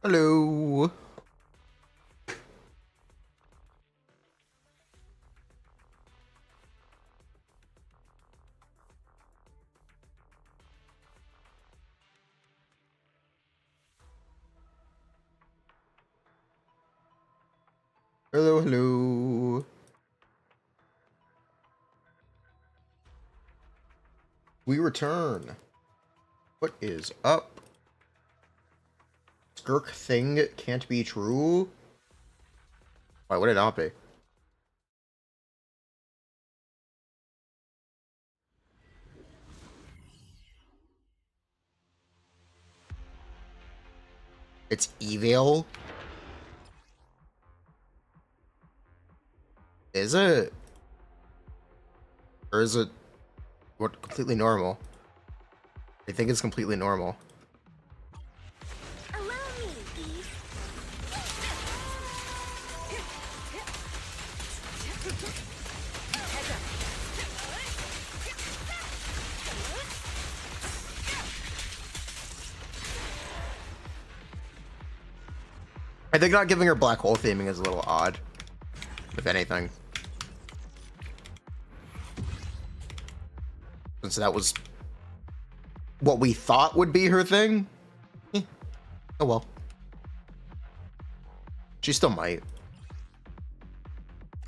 Hello. Hello, hello. We return. What is up? Skirk thing can't be true? Why would it not be? It's evil? Is it? Or is it what, completely normal? I think it's completely normal. I think not giving her black hole theming is a little odd, if anything. Since that was what we thought would be her thing. Oh well. She still might.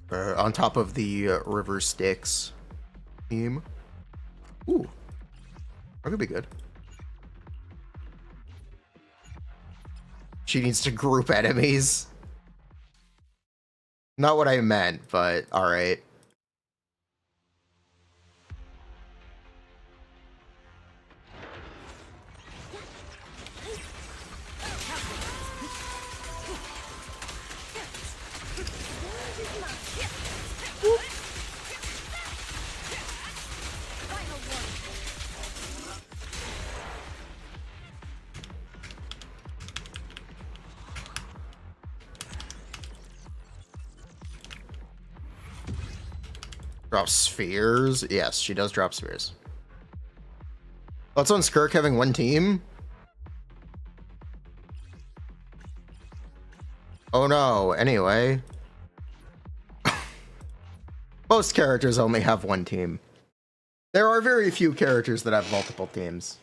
On top of the River Styx theme. Ooh. That could be good. She needs to group enemies. Not what I meant, but alright. Drop spheres? Yes, she does drop spheres. Thoughts on Skirk having one team? Oh no, anyway. Most characters only have one team. There are very few characters that have multiple teams.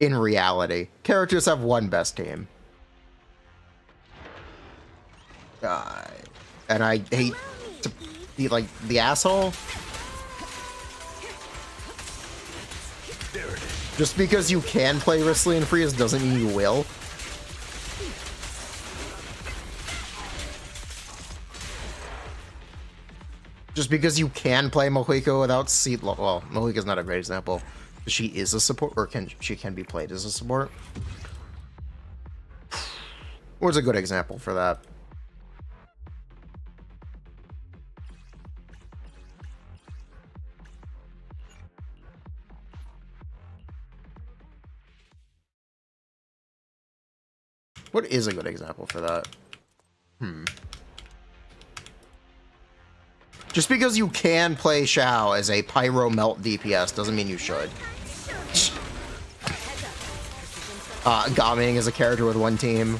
In reality, characters have one best team. And I hate to be like the asshole. Just because you can play Risley and Freeze doesn't mean you will. Just because you can play Mohiko without seat, well, Mohiko's not a great example. She is a support, or she can be played as a support. What's a good example for that? What is a good example for that? Just because you can play Xiao as a Pyro Melt DPS doesn't mean you should. Gaming is a character with one team.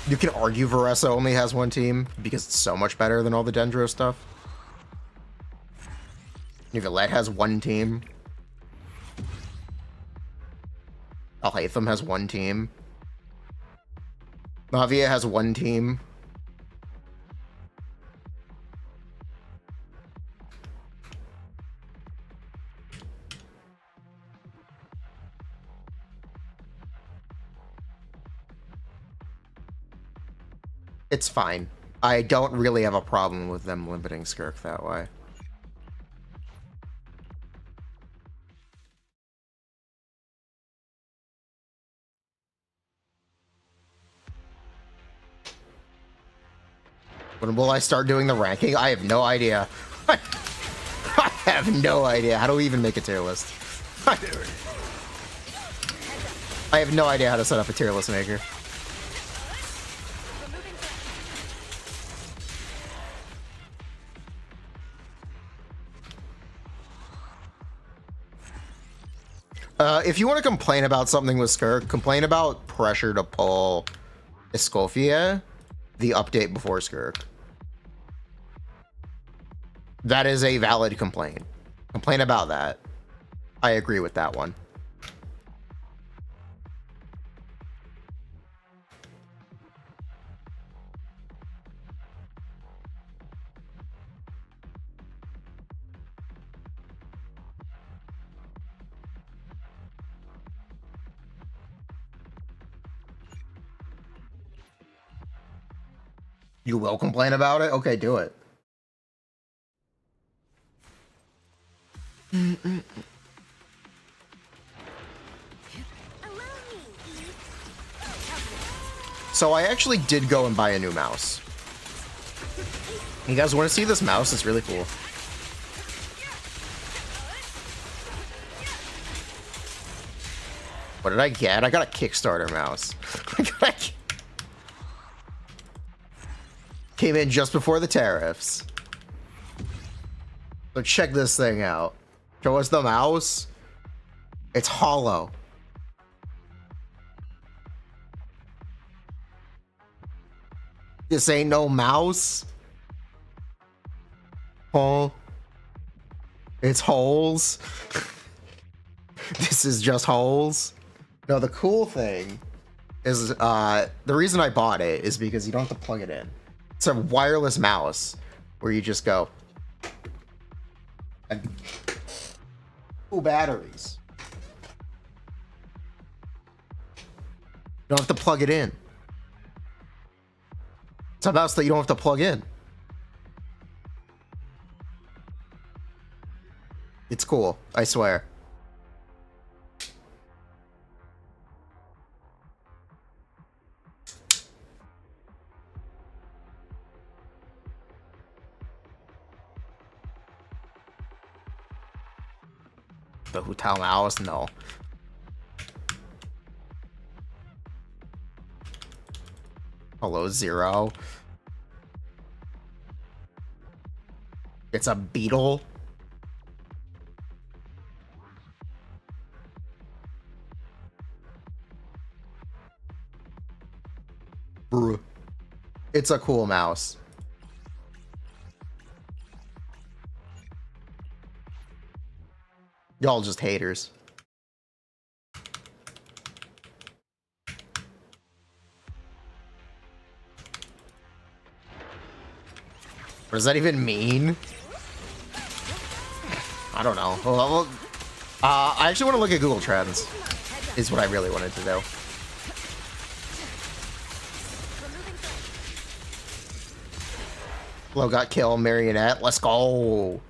You can argue Varessa only has one team because it's so much better than all the Dendro stuff. Nicolette has one team. Alhaitham has one team. Navia has one team. It's fine. I don't really have a problem with them limiting Skirk that way. When will I start doing the ranking? I have no idea. I have no idea. How do we even make a tier list? I have no idea how to set up a tier list maker. If you want to complain about something with Skirk, complain about pressure to pull Escoffier, the update before Skirk. That is a valid complaint. Complain about that. I agree with that one. You will complain about it? Okay, do it. So I actually did go and buy a new mouse. You guys want to see this mouse? It's really cool. What did I get? I got a Kickstarter mouse. Came in just before the tariffs. So check this thing out. Show us the mouse. It's hollow. This ain't no mouse. Hole. It's holes. This is just holes. No, the cool thing is the reason I bought it is because you don't have to plug it in. It's a wireless mouse where you just go and batteries. You don't have to plug it in. It's a mouse that you don't have to plug in. It's cool, I swear. The hotel mouse? No. Hello, Zero. It's a beetle. Bruh. It's a cool mouse. Y'all just haters. What does that even mean? I don't know. Well, I actually want to look at Google Trends. Is what I really wanted to do. Flo got killed, Marionette. Let's go.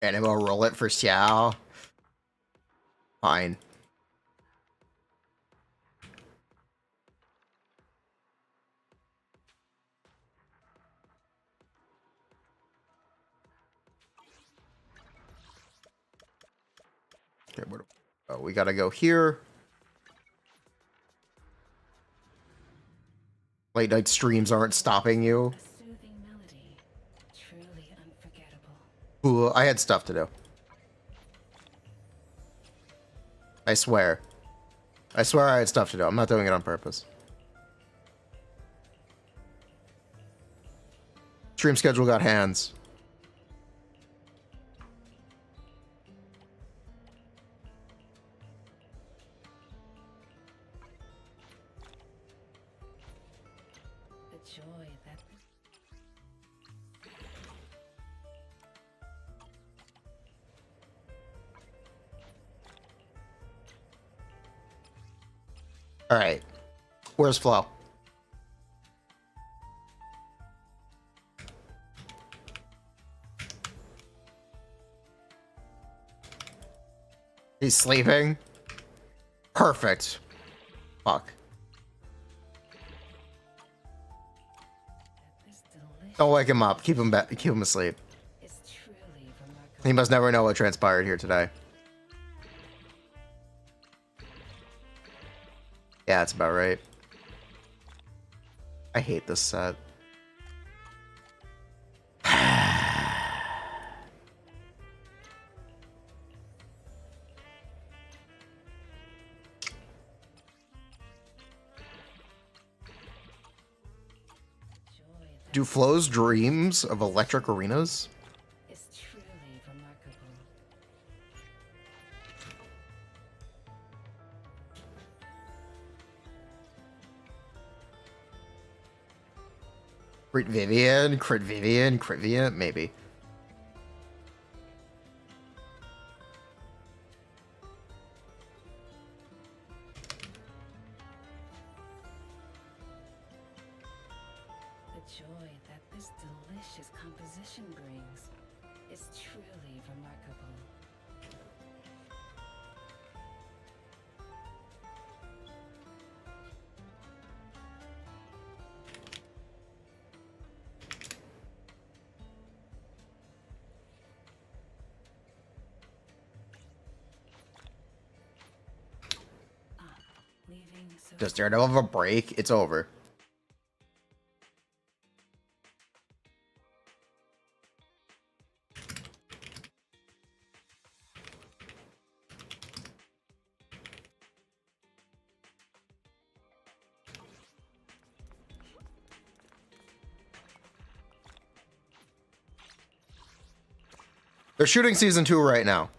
And I'm gonna roll it for Xiao. Fine. Okay, oh, we gotta go here. Late night streams aren't stopping you. Ooh, I had stuff to do. I swear. I swear I had stuff to do. I'm not doing it on purpose. Stream schedule got hands. The joy that... All right. Where's Flo? He's sleeping. Perfect. Fuck. Don't wake him up. Keep him asleep. He must never know what transpired here today. Yeah, that's about right. I hate this set. Do Flo's dreams of electric arenas? Is truly remarkable. Crit Vivian, Crit Vivian, Crit Vivian, maybe. The joy that this delicious composition brings is truly remarkable. Leaving so Does Daredevil have a break? It's over. They're shooting season 2 right now.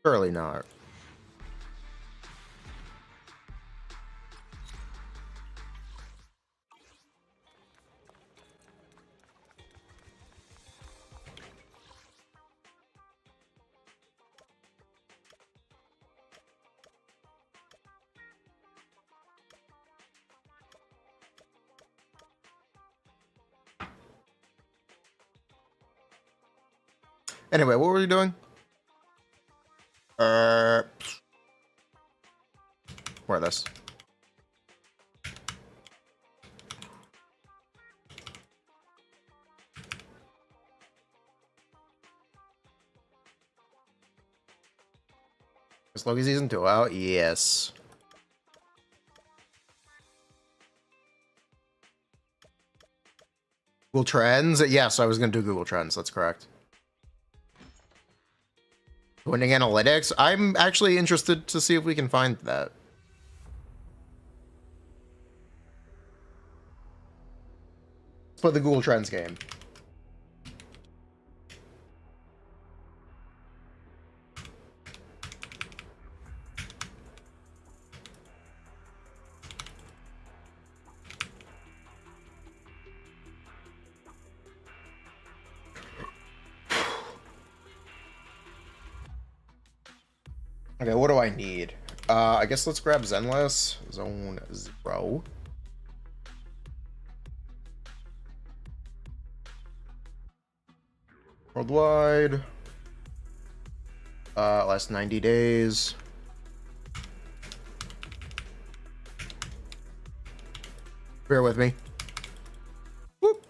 Surely not. Anyway, what were we doing? Where this? Is Loki season 2 out? Yes. Google Trends? Yes, I was going to do Google Trends. That's correct. Winning Analytics? I'm actually interested to see if we can find that. Let's play the Google Trends game. Okay, what do I need? I guess let's grab Zenless. Zone 0. Worldwide. Last 90 days. Bear with me. Whoop.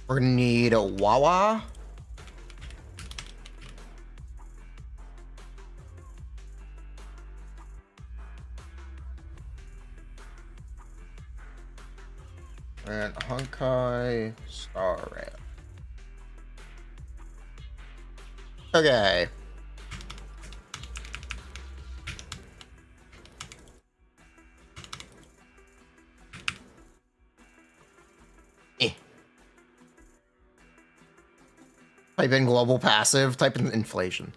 We're gonna need a Wawa. And Honkai Star Rail. Okay. Type in global passive, type in inflation.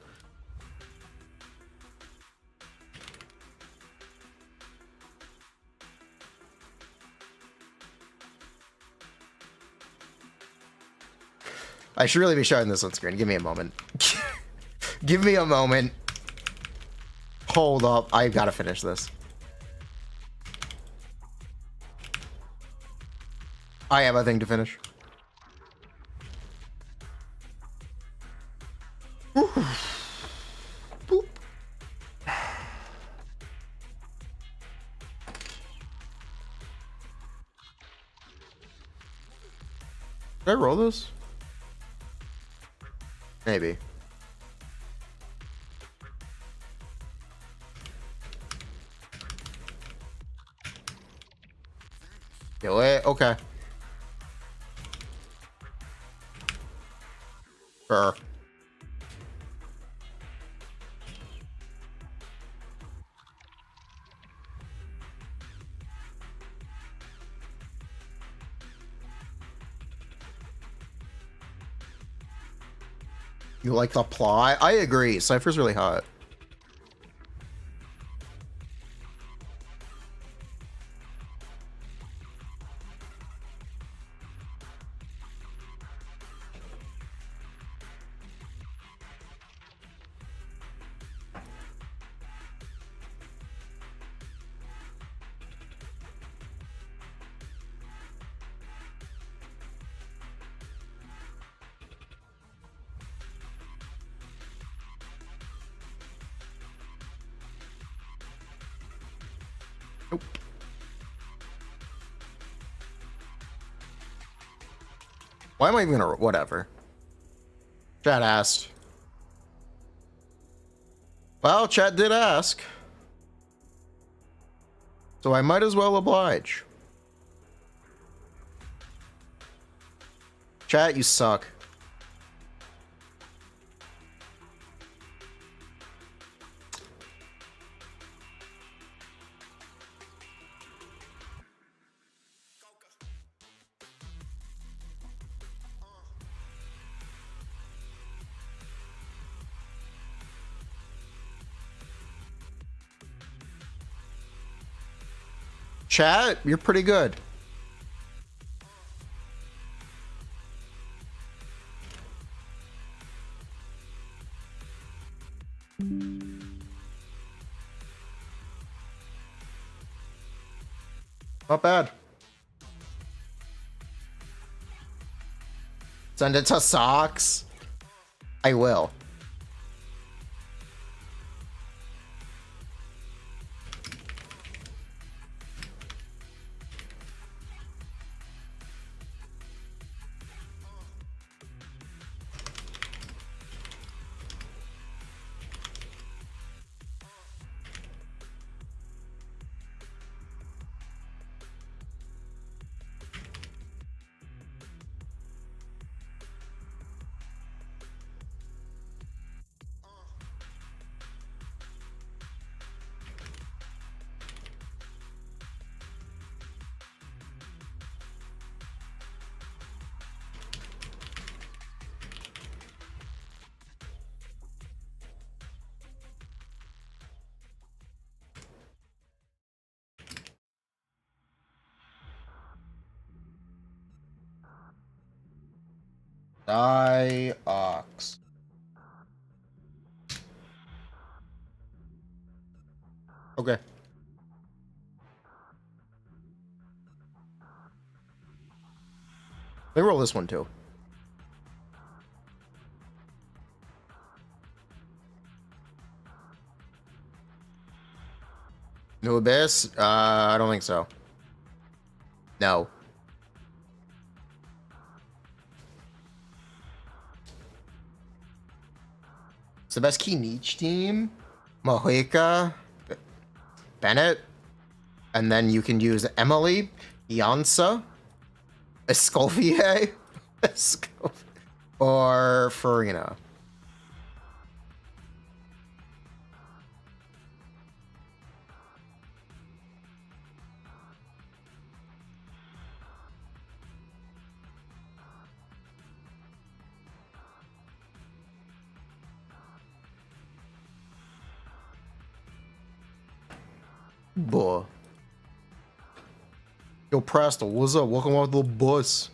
I should really be showing this on screen. Give me a moment. Give me a moment. Hold up. I gotta finish this. I have a thing to finish. Boop. Did I roll this? Maybe. Do it. Okay. Sure. You like the plot? I agree. Cypher's really hot. Nope. Why am I even gonna... Whatever. Chat asked. Well, chat did ask. So I might as well oblige. Chat, you suck. Chat, you're pretty good. Not bad. Send it to Socks. I will. Ox. Okay. Let me roll this one too. New Abyss? I don't think so. No. It's the best key niche team. Mahika, Bennett, and then you can use Emily, Yansa, Escoffier, or Furina. Boy. Yo, Presto, what's up? Welcome off the bus.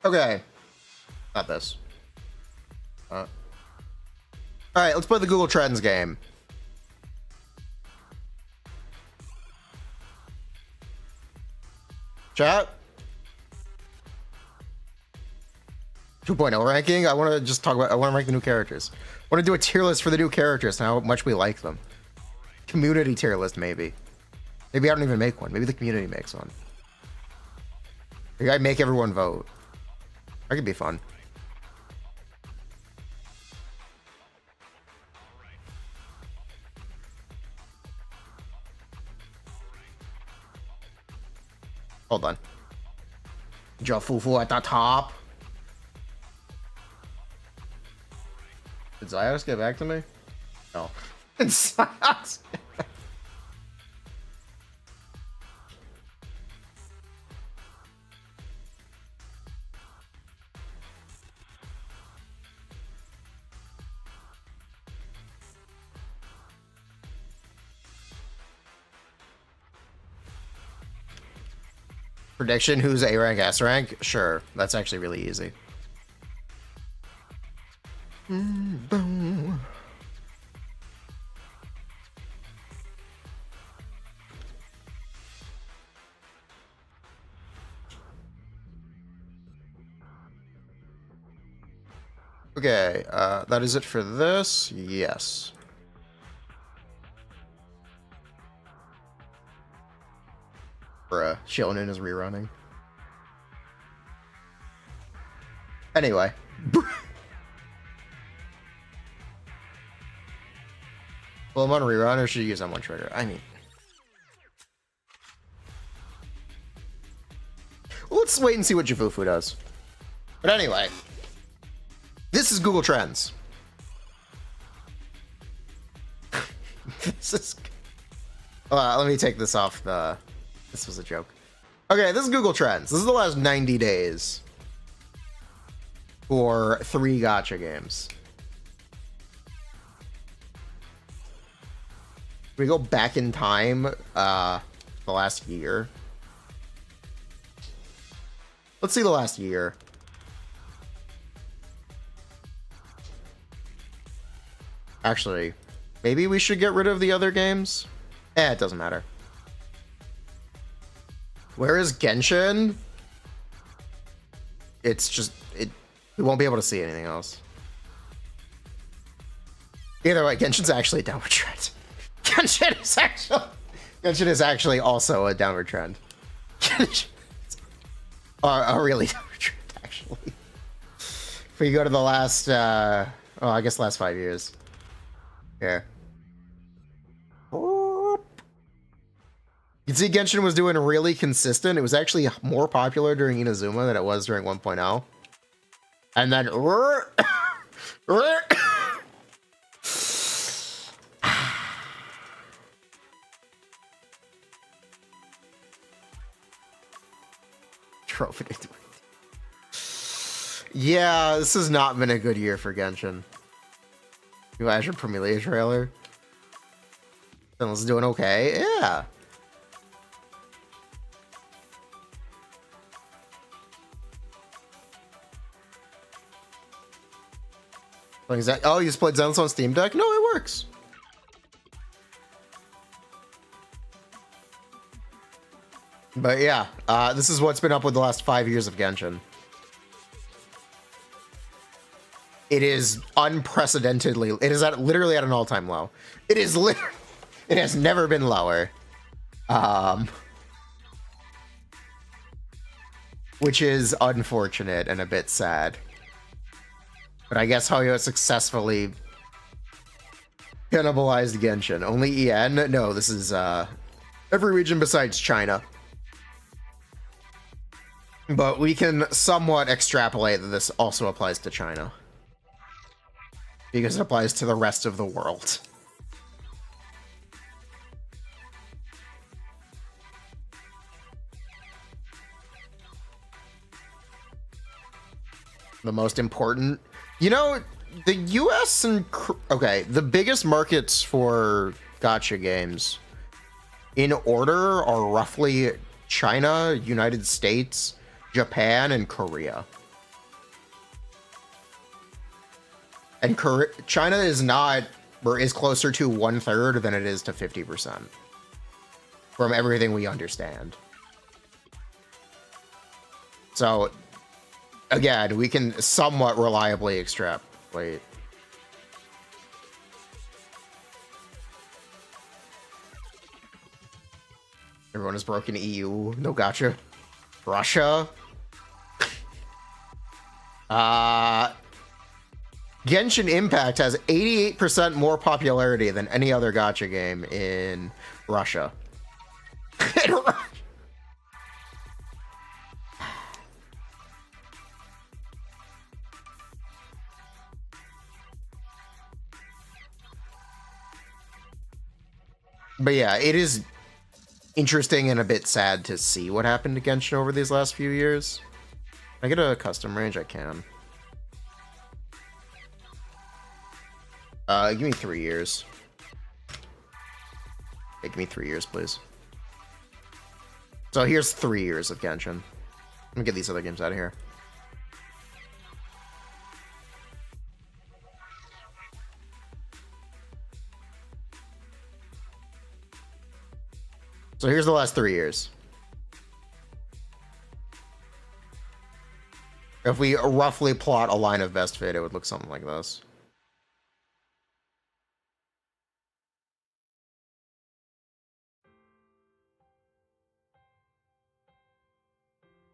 Okay. Not this. All right, let's play the Google Trends game. Chat. 2.0 ranking. I want to just talk about. I want to rank the new characters. I want to do a tier list for the new characters and how much we like them. Community tier list, maybe. Maybe I don't even make one. Maybe the community makes one. Maybe I make everyone vote. That could be fun. Hold on. Jafufu at the top. Did Zyos get back to me? No. Zyos. Prediction, who's A rank, S rank? Sure, that's actually really easy. Boom. Okay, that is it for this. Yes. Bruh, Shonen is rerunning. Anyway. Well, I'm on rerun or should you use on one trigger? I mean. Well, let's wait and see what Jafufu does. But anyway. This is Google Trends. This is... let me take this off the... This was a joke. Okay, this is Google Trends. This is the last 90 days for 3 gacha games. We go back in time, the last year. Let's see the last year. Actually, maybe we should get rid of the other games? It doesn't matter. Where is Genshin? It's just, we won't be able to see anything else. Either way, Genshin's actually a downward trend. Genshin is actually also a downward trend. A really downward trend, actually. If we go to the last, I guess last 5 years. Here. You can see Genshin was doing really consistent. It was actually more popular during Inazuma than it was during 1.0. And then... Trophy. Yeah, this has not been a good year for Genshin. New Azure Premier trailer. Zenless doing okay. Yeah. Oh, you just played Zenless on Steam Deck? No, it works. But yeah, this is what's been up with the last 5 years of Genshin. It is unprecedentedly. It is literally at an all-time low. It is it has never been lower. Which is unfortunate and a bit sad. But I guess Hoyo successfully cannibalized Genshin. Only EN? No, this is every region besides China. But we can somewhat extrapolate that this also applies to China. Because it applies to the rest of the world. The most important... You know, the US and... Okay, the biggest markets for gacha games in order are roughly China, United States, Japan, and Korea. And China is not, or is closer to 1/3 than it is to 50%. From everything we understand. So, again, we can somewhat reliably extrapolate. Everyone is broken. EU. No gotcha. Russia. Genshin Impact has 88% more popularity than any other gacha game in Russia. But yeah, it is interesting and a bit sad to see what happened to Genshin over these last few years. Can I get a custom range? I can. Give me 3 years. Hey, give me 3 years, please. So here's 3 years of Genshin. Let me get these other games out of here. So here's the last 3 years. If we roughly plot a line of best fit, it would look something like this.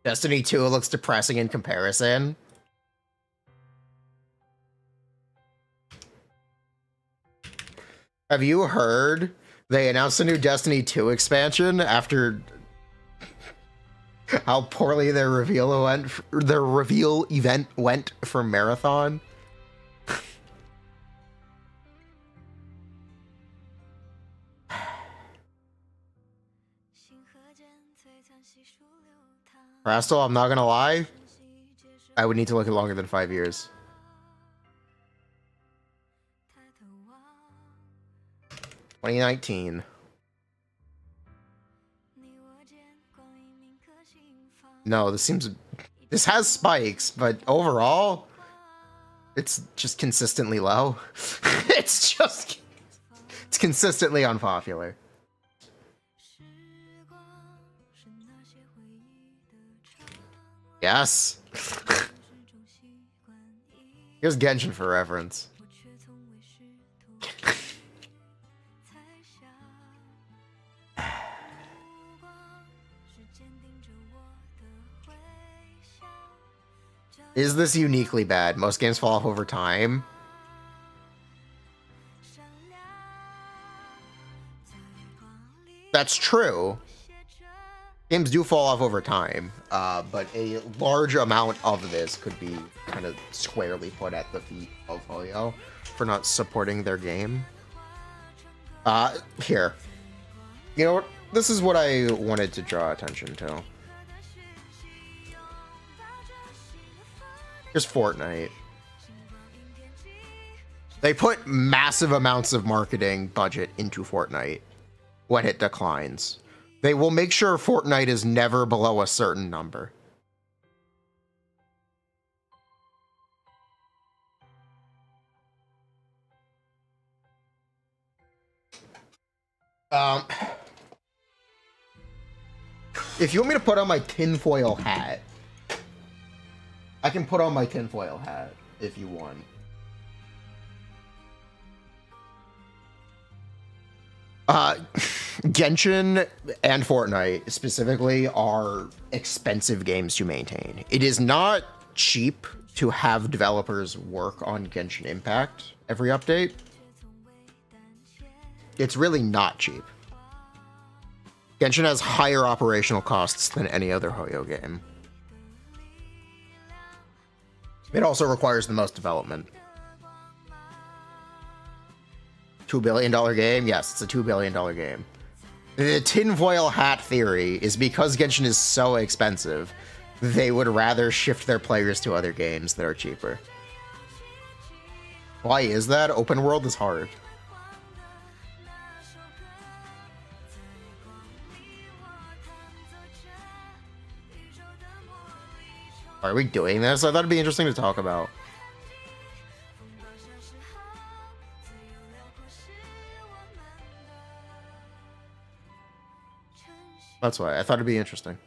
Destiny 2 looks depressing in comparison. Have you heard they announced a new Destiny 2 expansion after how poorly their reveal event went for Marathon? Rastal, I'm not gonna lie, I would need to look at longer than 5 years. $2019. No, this has spikes, but overall, it's just consistently low. it's consistently unpopular. Yes. Here's Genshin for reference. Is this uniquely bad? Most games fall off over time. That's true. Games do fall off over time, but a large amount of this could be kind of squarely put at the feet of Hoyo for not supporting their game. Here. You know what? This is what I wanted to draw attention to. Here's Fortnite. They put massive amounts of marketing budget into Fortnite when it declines. They will make sure Fortnite is never below a certain number. If you want me to put on my tinfoil hat, I can put on my tinfoil hat if you want. Genshin and Fortnite specifically are expensive games to maintain. It is not cheap to have developers work on Genshin Impact every update. It's really not cheap. Genshin has higher operational costs than any other Hoyo game. It also requires the most development. $2 billion game? Yes, it's a $2 billion game. The tinfoil hat theory is because Genshin is so expensive, they would rather shift their players to other games that are cheaper. Why is that? Open world is hard. Are we doing this? I thought it'd be interesting to talk about. That's why I thought it'd be interesting.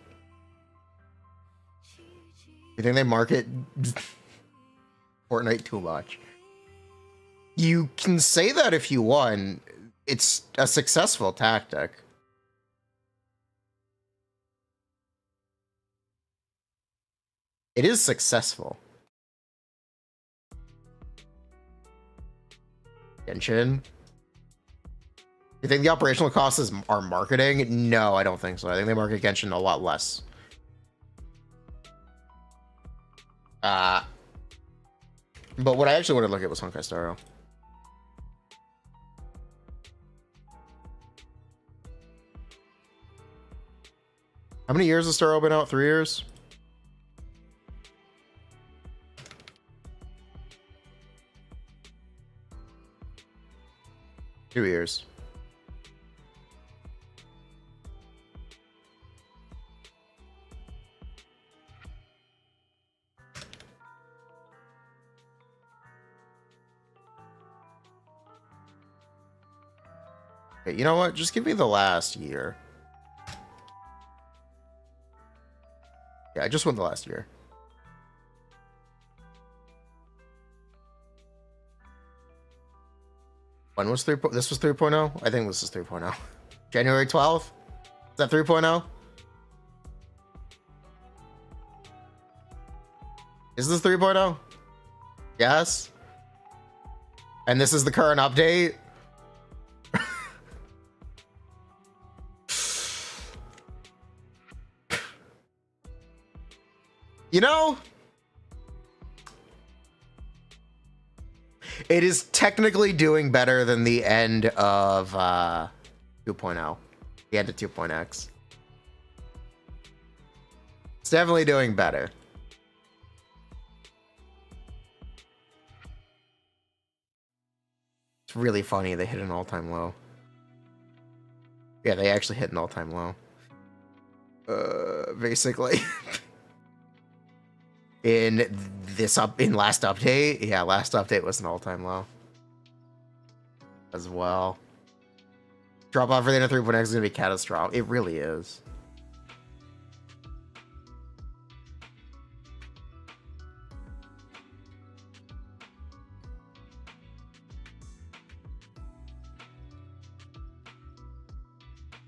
You think they market Fortnite too much? You can say that if you want. It's a successful tactic. It is successful. Genshin. You think the operational costs are marketing? No, I don't think so. I think they market Genshin a lot less. But what I actually wanted to look at was Honkai Star Rail. How many years has Star Rail been out? 3 years? Two years. Okay, you know what? Just give me the last year. Yeah, I just want the last year. When was 3? This was 3.0? I think this is 3.0. January 12th? Is that 3.0? Is this 3.0? Yes. And this is the current update? You know, it is technically doing better than the end of 2.0. The end of 2.x. It's definitely doing better. It's really funny. They hit an all-time low. Yeah, they actually hit an all-time low. Basically. In last update, yeah, last update was an all-time low as well. Drop off for the end of 3.x is gonna be catastrophic. It really is.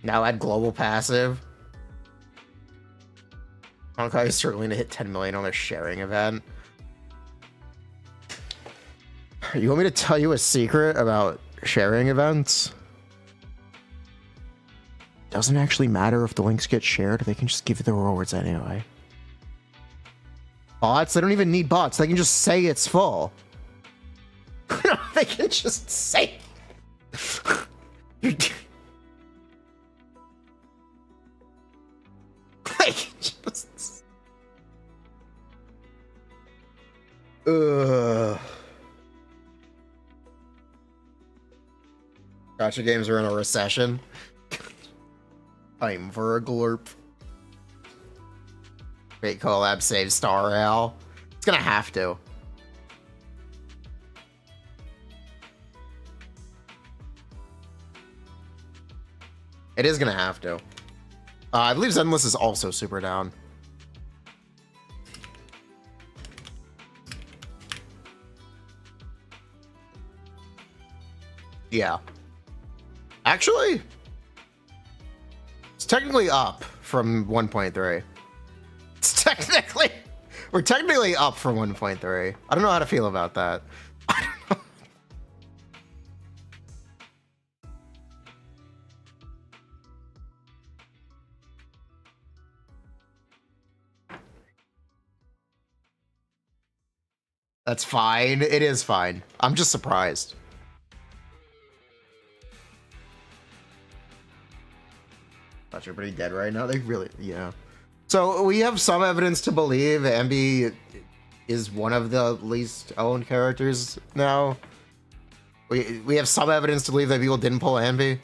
Now add global passive. Honkai is struggling to hit 10 million on their sharing event. You want me to tell you a secret about sharing events? Doesn't actually matter if the links get shared. They can just give you the rewards anyway. Bots? They don't even need bots. They can just say it's full. They can just say Gacha games are in a recession. Time for a glurp. Great collab save Star Rail. It's gonna have to. It is gonna have to. I believe Zenless is also super down. Yeah. Actually, it's technically up from 1.3. It's technically, we're technically up from 1.3. I don't know how to feel about that. I don't know. That's fine. It is fine. I'm just surprised. Thought you're pretty dead right now. They really, yeah. So we have some evidence to believe Ambi is one of the least owned characters now. We have some evidence to believe that people didn't pull Ambi.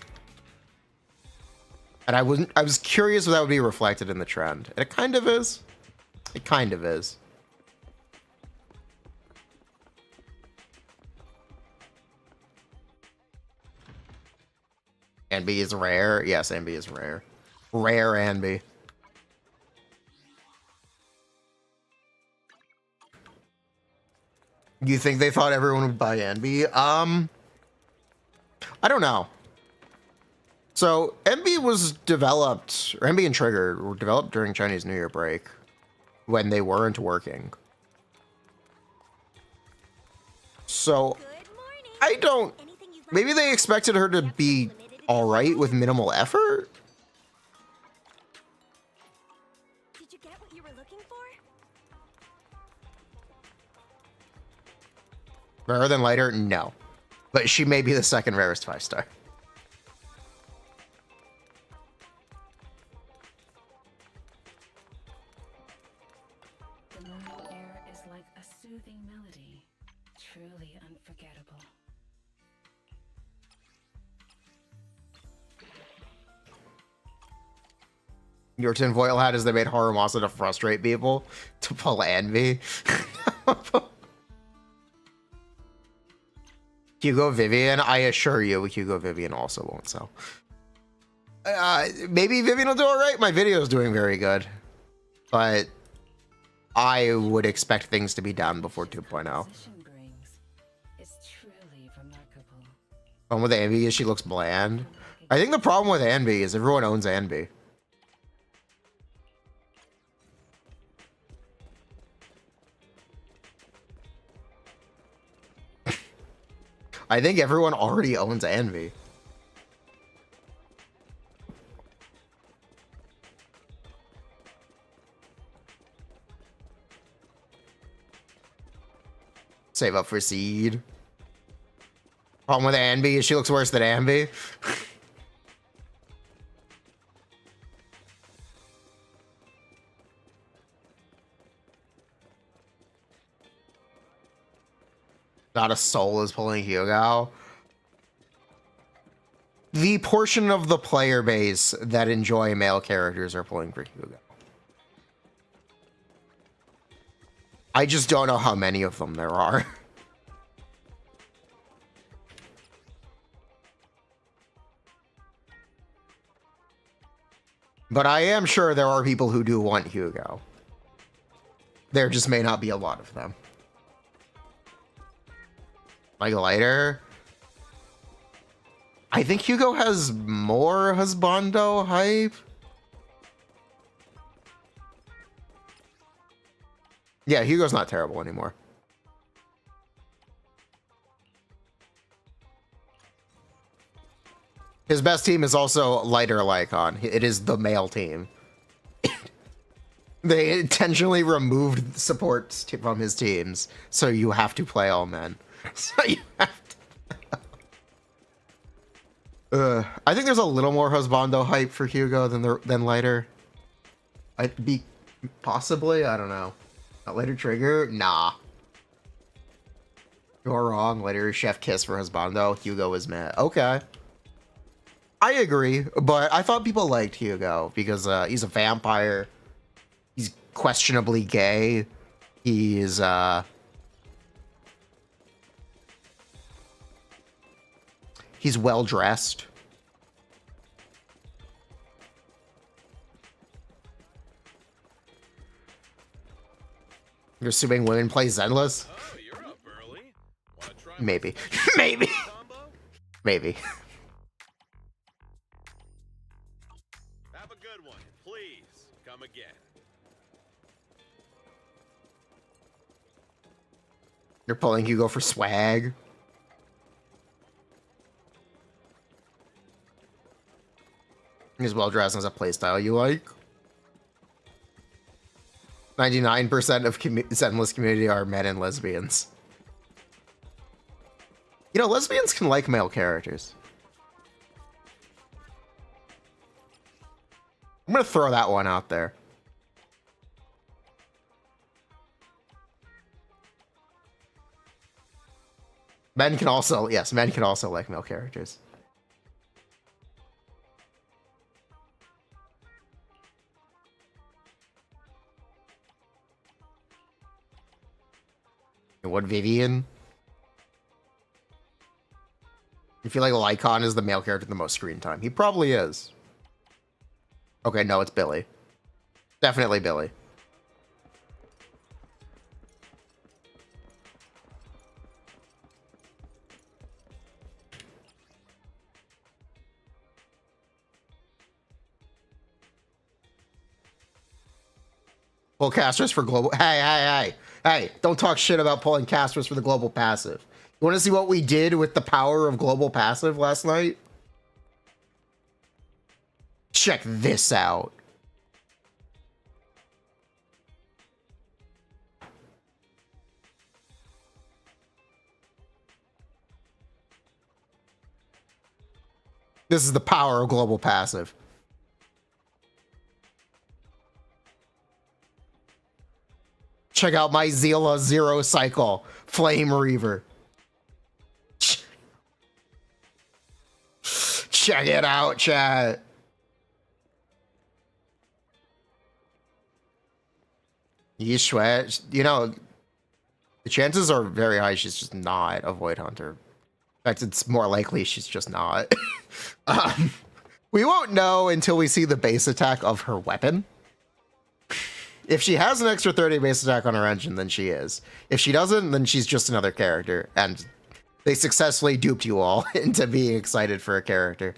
And I was curious if that would be reflected in the trend. And it kind of is. It kind of is. Ambi is rare. Yes, Ambi is rare. Rare Anby. You think they thought everyone would buy Anby? I don't know. So Envy was developed, or Envy and Trigger were developed during Chinese New Year break when they weren't working. So I don't, maybe they expected her to be all right with minimal effort. Did you get what you were looking for? Rarer than lighter? No. But she may be the second rarest 5-star. The moon air is like a soothing melody, truly unforgettable. Your tinfoil hat is they made Harumasa to frustrate people to pull Envy. Hugo Vivian, I assure you, Hugo Vivian also won't sell. Maybe Vivian will do all right. My video is doing very good, but I would expect things to be down before 2.0. Composition brings is truly remarkable. Problem with Anby is she looks bland. I think the problem with Anby is everyone owns Anby. I think everyone already owns Anby. Save up for seed. Problem with Anby is she looks worse than Anby. Not a soul is pulling Hyuga. The portion of the player base that enjoy male characters are pulling for Hyuga. I just don't know how many of them there are. But I am sure there are people who do want Hugo. There just may not be a lot of them. Like lighter. I think Hugo has more husbando hype. Yeah, Hugo's not terrible anymore. His best team is also lighter Lycon. It is the male team. They intentionally removed support from his teams, so you have to play all men. So you have to. I think there's a little more husbando hype for Hugo than lighter. I'd be possibly. I don't know. Not lighter trigger. Nah. You're wrong. Lighter chef kiss for husbando. Hugo is mad. Okay. I agree, but I thought people liked Hugo because he's a vampire. He's questionably gay. He's well dressed. You're assuming women play Zenless? Oh, you're up early. Wanna try Maybe. my Maybe. combo? Maybe. Have a good one. Please come again. You're pulling Hugo for swag. He's well dressed and has a playstyle you like. 99% of Zenless community are men and lesbians. You know, lesbians can like male characters. I'm gonna throw that one out there. Men can also, yes, men can also like male characters. And what, Vivian? You feel like Lycon is the male character with the most screen time. He probably is. Okay, no, it's Billy. Definitely Billy. Pull casters for global. Hey, don't talk shit about pulling casters for the global passive. You want to see what we did with the power of global passive last night? Check this out. This is the power of global passive. Check out my Zila Zero Cycle Flame Reaver. Check it out, chat. Yishwe, you know, the chances are very high she's just not a Void Hunter. In fact, it's more likely she's just not. We won't know until we see the base attack of her weapon. If she has an extra 30 base attack on her engine, then she is. If she doesn't, then she's just another character. And they successfully duped you all into being excited for a character.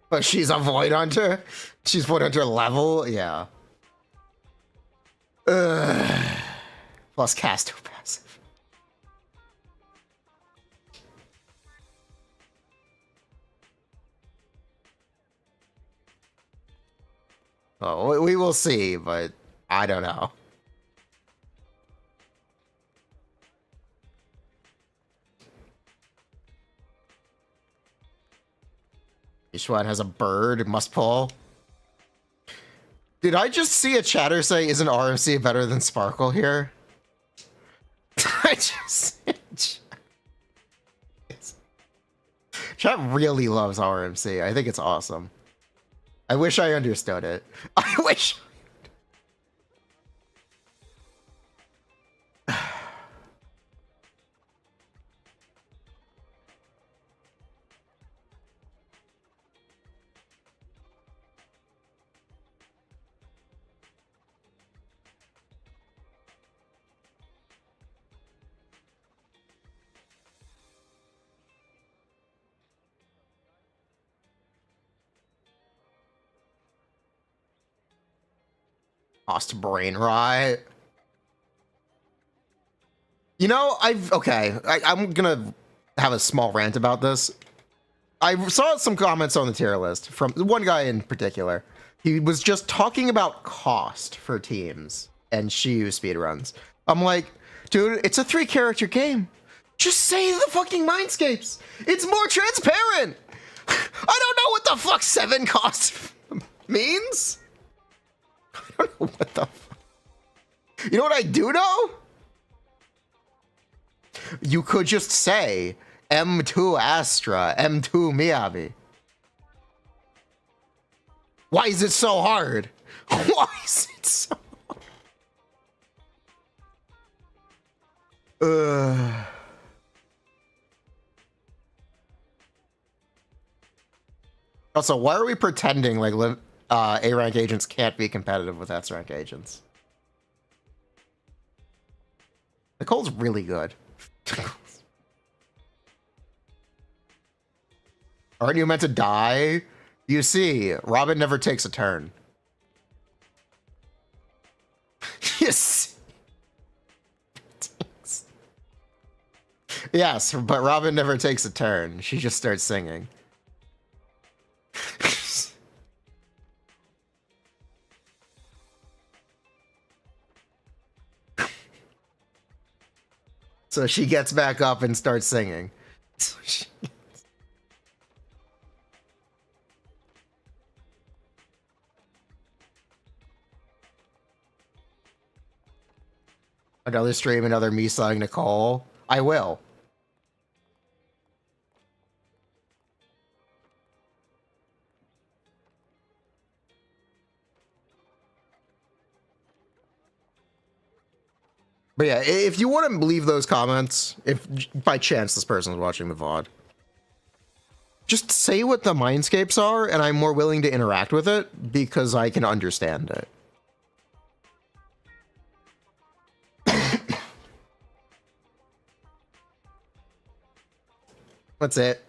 But she's a Void Hunter? She's Void Hunter level? Yeah. Plus cast 2 passive. Oh, we will see, but I don't know. Each one has a bird, must pull. Did I just see a chatter say, isn't RMC better than Sparkle here? I just... Chat really loves RMC. I think it's awesome. I wish I understood it. I wish... Lost brain rot. You know, I'm gonna have a small rant about this. I saw some comments on the tier list from one guy in particular. He was just talking about cost for teams and Shiyu speedruns. I'm like, dude, it's a 3-character game. Just say the fucking Mindscapes. It's more transparent. I don't know what the fuck 7 cost means. I don't know what the fuck. You know what I do know? You could just say M2 Astra, M2 Miyabi. Why is it so hard? Why is it so hard? Also, why are we pretending like A-rank agents can't be competitive with S-rank agents? Nicole's really good. Aren't you meant to die? You see, Robin never takes a turn. Yes. Yes, but Robin never takes a turn. She just starts singing. So she gets back up and starts singing. Another stream, another me song Nicole. I will. But yeah, if you want to leave those comments, if by chance this person is watching the VOD, just say what the mindscapes are, and I'm more willing to interact with it because I can understand it. That's it.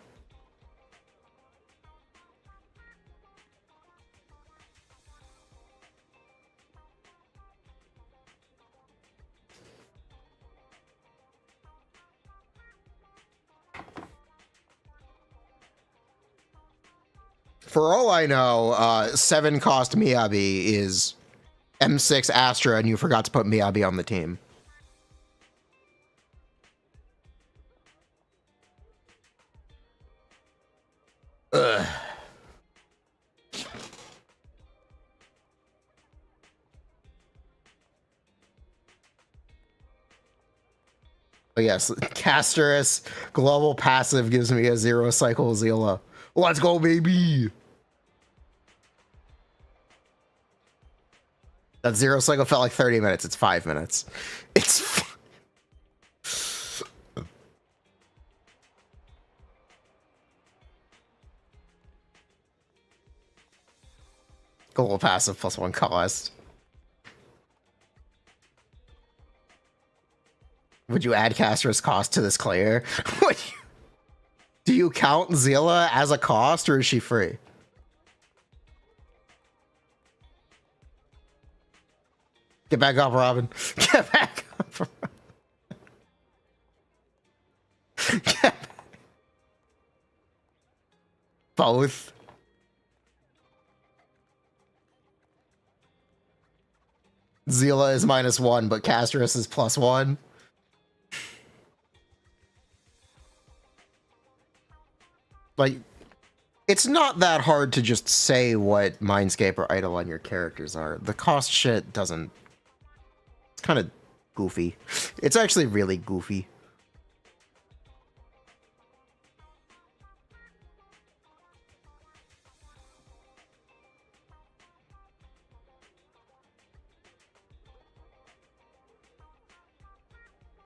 For all I know, 7 cost Miyabi is M6 Astra, and you forgot to put Miyabi on the team. Ugh. But yes, Casterus global passive gives me a 0 cycle Zila. Let's go, baby! That 0 cycle felt like 30 minutes. It's 5 minutes. It's global passive +1 cost. Would you add Caster's cost to this clear? Do you count Zila as a cost, or is she free? Get back up, Robin. Get back up, Robin. Both. Zila is -1, but Casterus is +1. Like, it's not that hard to just say what Mindscape or Idol on your characters are. The cost shit doesn't... It's kind of goofy. It's actually really goofy.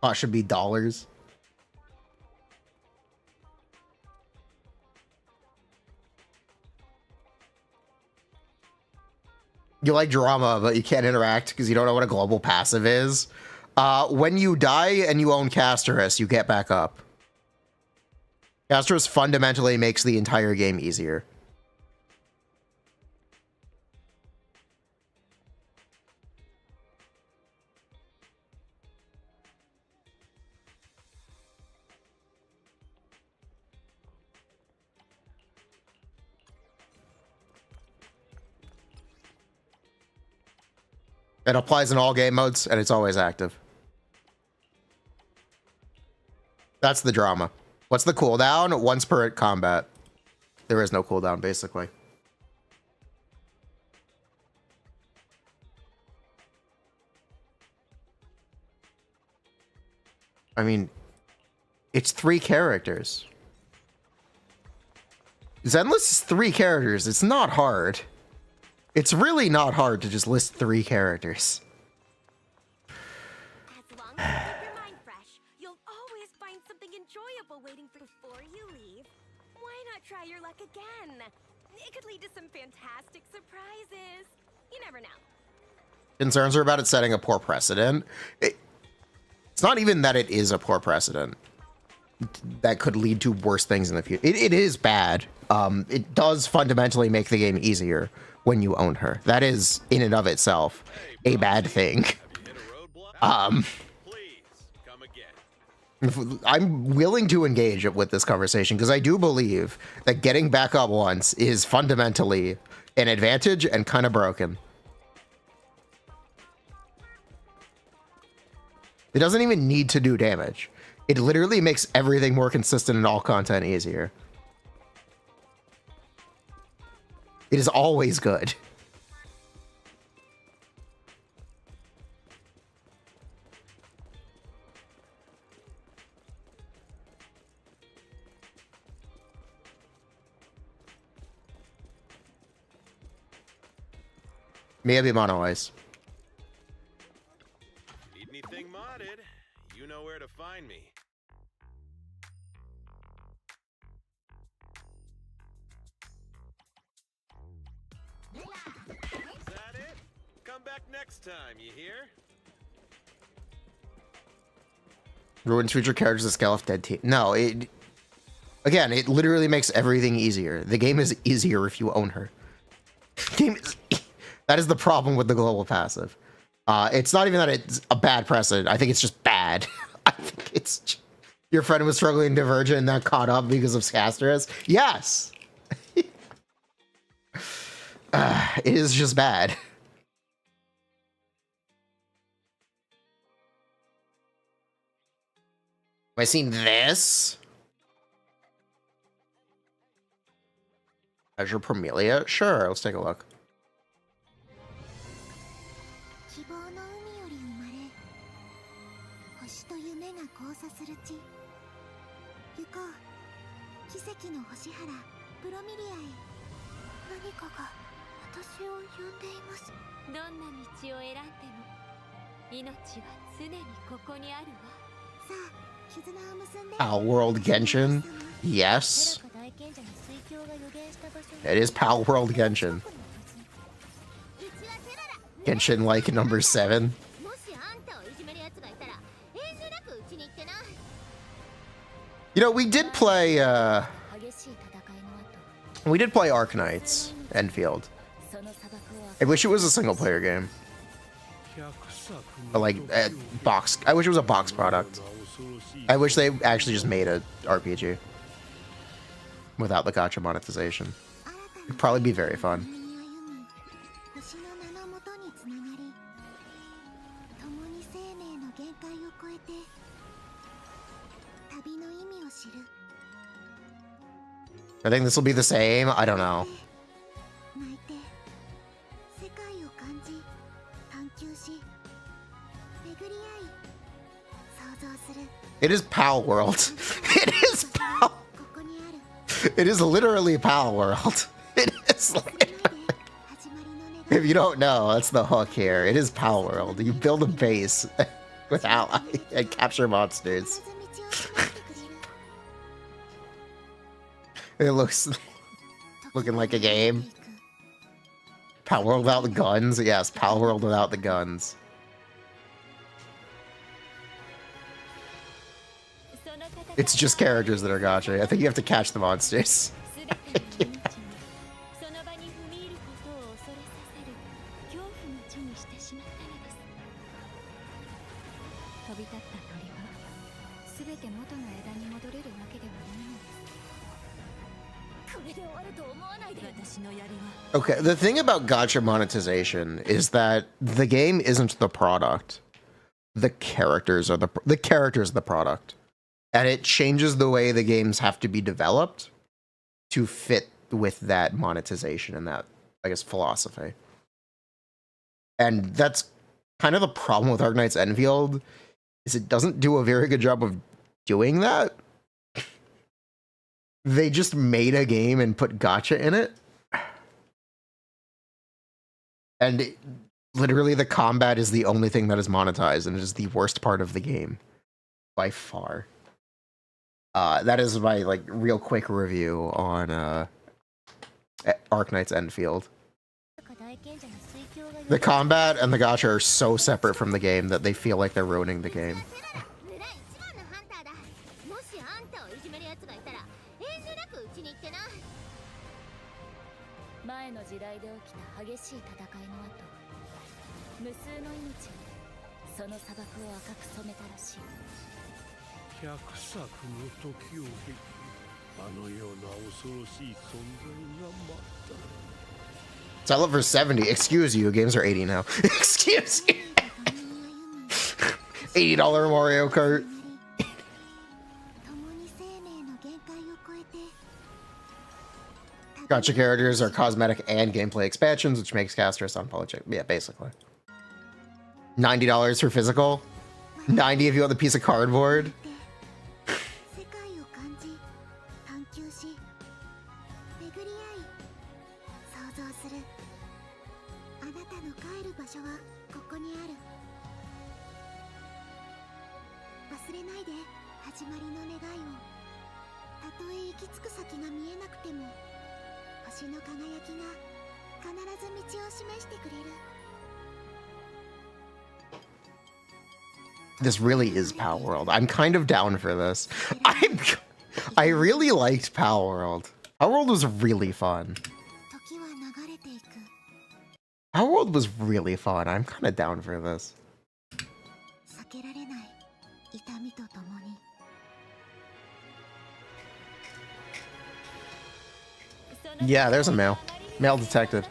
Cost should be dollars. You like drama, but you can't interact because you don't know what a global passive is. When you die and you own Casterus, you get back up. Casterus fundamentally makes the entire game easier. It applies in all game modes, and it's always active. That's the drama. What's the cooldown? Once per combat. There is no cooldown, basically. I mean, it's 3 characters. Zenless is 3 characters. It's not hard. It's really not hard to just list 3 characters. As long as you keep your mind fresh, you'll always find something enjoyable waiting before you leave. Why not try your luck again? It could lead to some fantastic surprises. You never know. Concerns are about it setting a poor precedent. It's not even that it is a poor precedent. That could lead to worse things in the future. It is bad. It does fundamentally make the game easier when you own her. That is, in and of itself, a bad thing. Please come again. I'm willing to engage with this conversation because I do believe that getting back up once is fundamentally an advantage and kind of broken. It doesn't even need to do damage. It literally makes everything more consistent and all content easier. It is always good. Maybe mono ice. Need anything modded? back next time, you hear? Ruins feature characters that scale off dead team. No, it... Again, it literally makes everything easier. The game is easier if you own her. Game is... That is the problem with the global passive. It's not even that it's a bad precedent. I think it's just bad. I think it's... Your friend was struggling Divergent and that caught up because of Scasterus? Yes! It is just bad. Have I seen this? Azure Promelia? Sure, let's take a look. Pal World Genshin? Yes. It is Pal World Genshin. Genshin like number 7. You know, we did play Arknights, Enfield. I wish it was a single player game. But like box. I wish it was a box product. I wish they actually just made a RPG without the gacha monetization. It'd probably be very fun. I think this will be the same. I don't know. It is Pal World. It is Pal. It is literally Pal World. It is literally. If you don't know, that's the hook here. It is Pal World. You build a base with ally and capture monsters. It looks looking like a game. Pal World without the guns? Yes, Pal World without the guns. It's just characters that are gacha. I think you have to catch the monsters. Okay, the thing about gacha monetization is that the game isn't the product. The characters are the product. And it changes the way the games have to be developed to fit with that monetization and that, I guess, philosophy. And that's kind of the problem with Arknights Enfield, is it doesn't do a very good job of doing that. They just made a game and put gacha in it. And literally the combat is the only thing that is monetized, and it is the worst part of the game. By far. That is my like real quick review on Arknights Enfield. The combat and the gacha are so separate from the game that they feel like they're ruining the game. Sell it for 70. Excuse you, games are 80 now. Excuse you. $80 Mario Kart. Gacha characters are cosmetic and gameplay expansions, which makes casters unapologetic. Yeah, basically. $90 for physical. 90 if you want the piece of cardboard. This really is Power World. I'm kind of down for this. I really liked Power World. Power World was really fun. Power World was really fun. I'm kind of down for this. Yeah, there's a male. Male detected.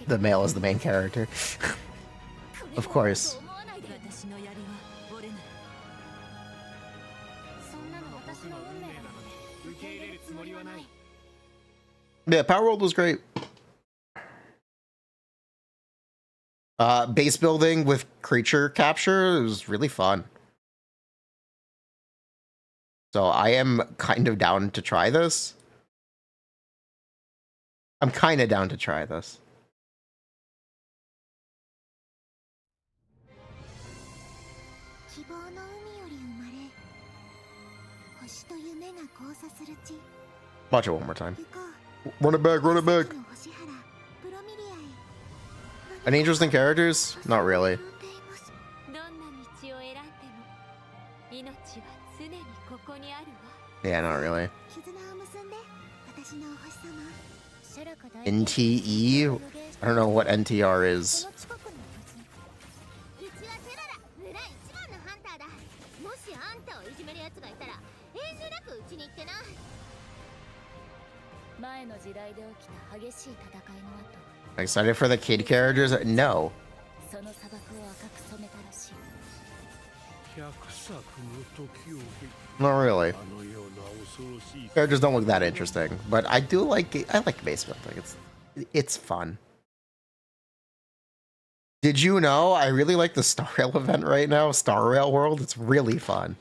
The male is the main character. Of course. Yeah, Power World was great. Base building with creature capture was really fun. So I am kind of down to try this. I'm kind of down to try this. Watch it one more time. Run it back, run it back. Any interesting characters? Not really. Yeah, not really. NTE? I don't know what NTR is. Excited for the kid characters? No. Not really. Characters don't look that interesting, but I do like it. I like base building. It's fun. Did you know I really like the Star Rail event right now? Star Rail World. It's really fun.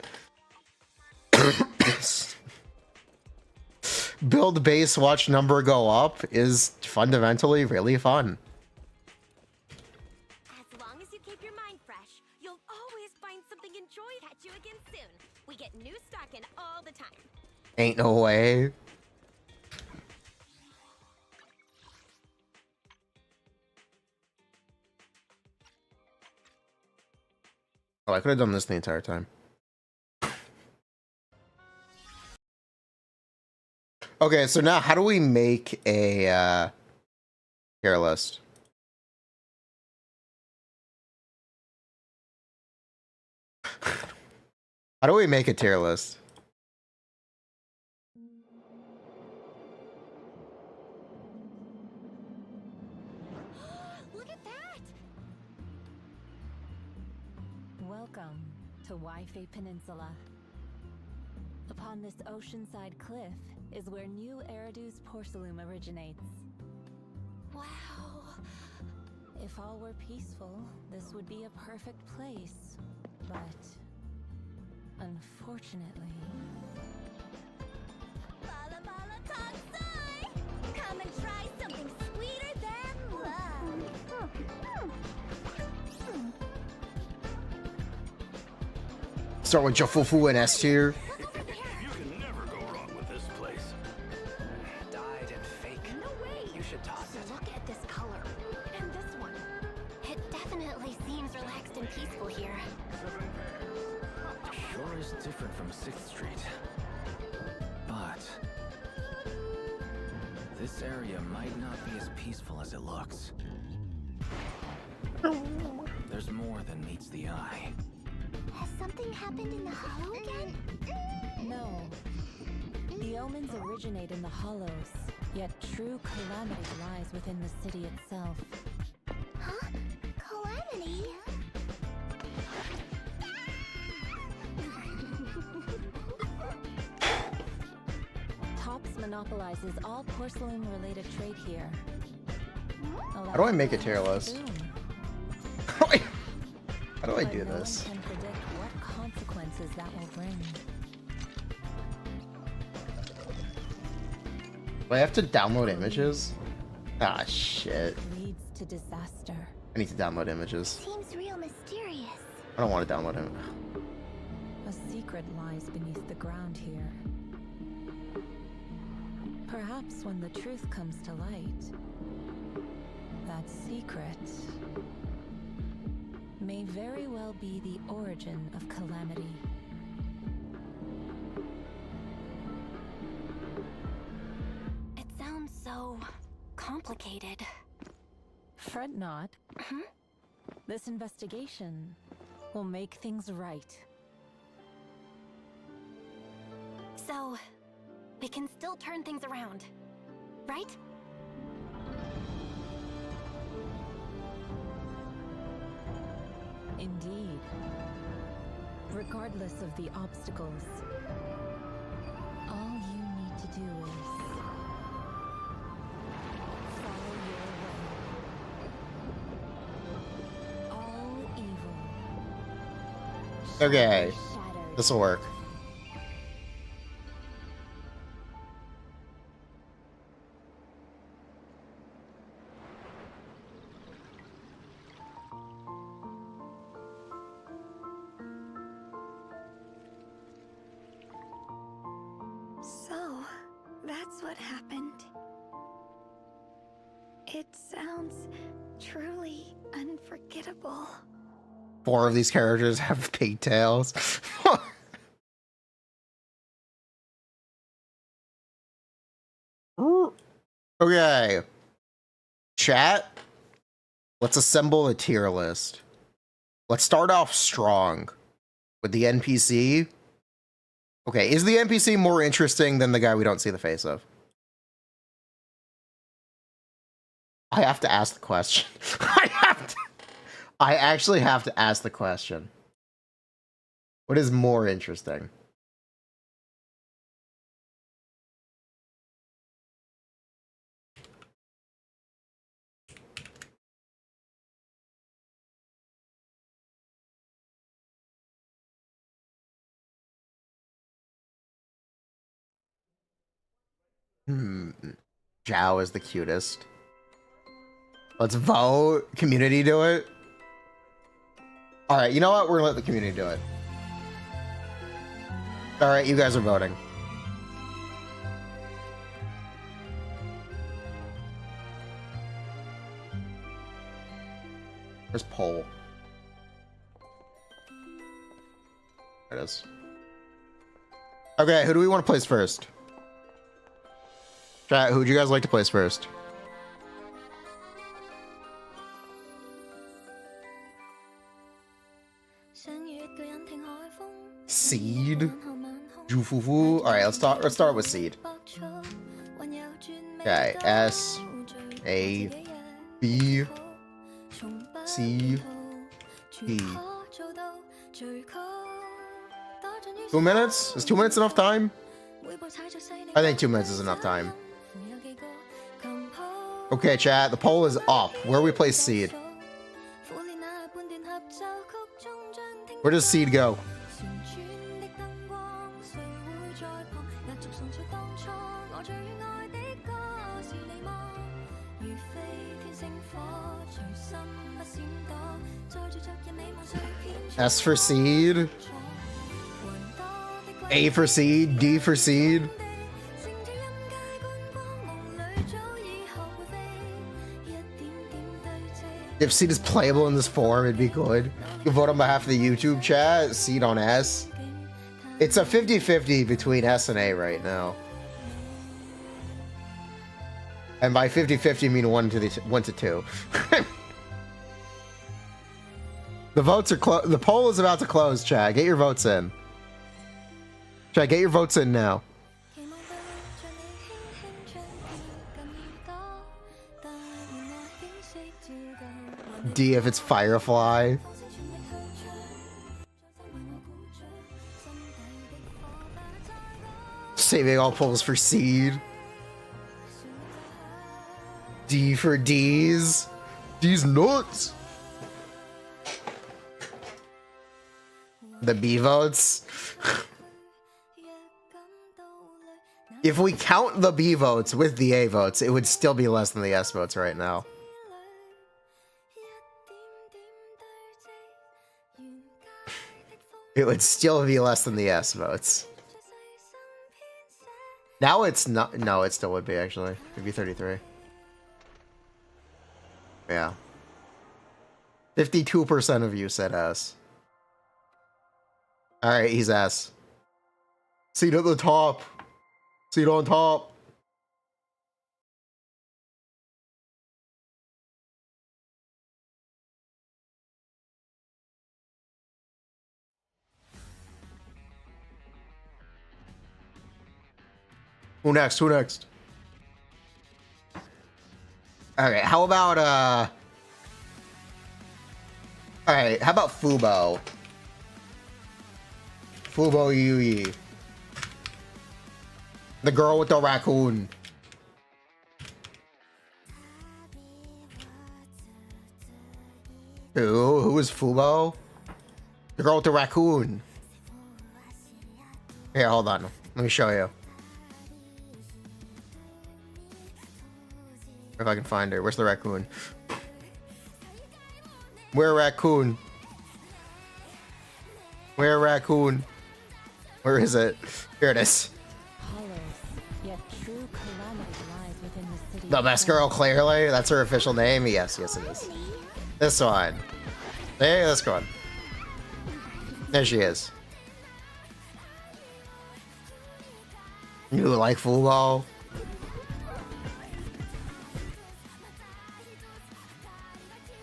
Build base, watch number go up is fundamentally really fun. As long as you keep your mind fresh, you'll always find something enjoyable. Catch you again soon. We get new stock in all the time. Ain't no way. Oh, I could have done this the entire time. Okay, so now how do we make a tier list? How do we make a tier list? Look at that! Welcome to Wi-Fi Peninsula. Upon this oceanside cliff is where New Eridu's porcelain originates. Wow! If all were peaceful, this would be a perfect place. But unfortunately... Bala bala tatsai! Come and try something sweeter than love! Start with Jofufu and S tier. There's more than meets the eye. Has something happened in the hollow again? No. The omens originate in the hollows, yet true calamity lies within the city itself. Huh? Calamity? Tops monopolizes all porcelain-related trade here. How do I make a tier list? How do I do this? No one can predict what consequences that will bring. Do I have to download images? Ah, shit. Leads to disaster. I need to download images. Seems real mysterious. I don't want to download them. A secret lies beneath the ground here. Perhaps when the truth comes to light, that secret may very well be the origin of calamity. It sounds so complicated. Fret not. This investigation will make things right. So, we can still turn things around, right? Indeed. Regardless of the obstacles, all you need to do is follow your way. All evil. Okay, Shattered. this will work. So, that's what happened. It sounds truly unforgettable. 4 of these characters have pigtails. Okay. Chat, let's assemble a tier list. Let's start off strong with the NPC. Okay, is the NPC more interesting than the guy we don't see the face of? I have to ask the question. I actually have to ask the question. What is more interesting? Zhao is the cutest. Let's vote. Community do it. Alright, you know what? We're gonna let the community do it. Alright, you guys are voting. Where's poll? There it is. Okay, who do we want to place first? Chat, who would you guys like to place first? Seed. Jufufu. All right, let's start with Seed. Okay, S A B C E. 2 minutes? Is 2 minutes enough time? I think 2 minutes is enough time. Okay, chat, the poll is up. Where we place Seed? Where does Seed go? S for Seed. A for Seed. D for Seed. If Seed is playable in this form, it'd be good. You can vote on behalf of the YouTube chat. Seed on S. It's a 50-50 between S and A right now. And by 50-50, I mean 1 to 2. The votes are the poll is about to close, chat. Get your votes in. Chat, get your votes in now. D if it's Firefly. Saving all polls for Seed. D for D's. D's nuts. The B votes. If we count the B votes with the A votes, it would still be less than the S votes right now. It would still be less than the yes votes. Now it's not. No, it still would be, actually. It'd be 33. Yeah. 52% of you said S. Alright, he's S. Seat at the top. Seat on top. Who next? Who next? Okay, how about alright, how about Fubo? Fubo Yui. The girl with the raccoon. Who is Fubo? The girl with the raccoon. Here, hold on. Let me show you. If I can find her. Where's the raccoon? Where raccoon? Where raccoon? Where is it? Here it is. The best girl, clearly. That's her official name. Yes, yes, it is. This one. Hey, this one. There she is. You like Fubo?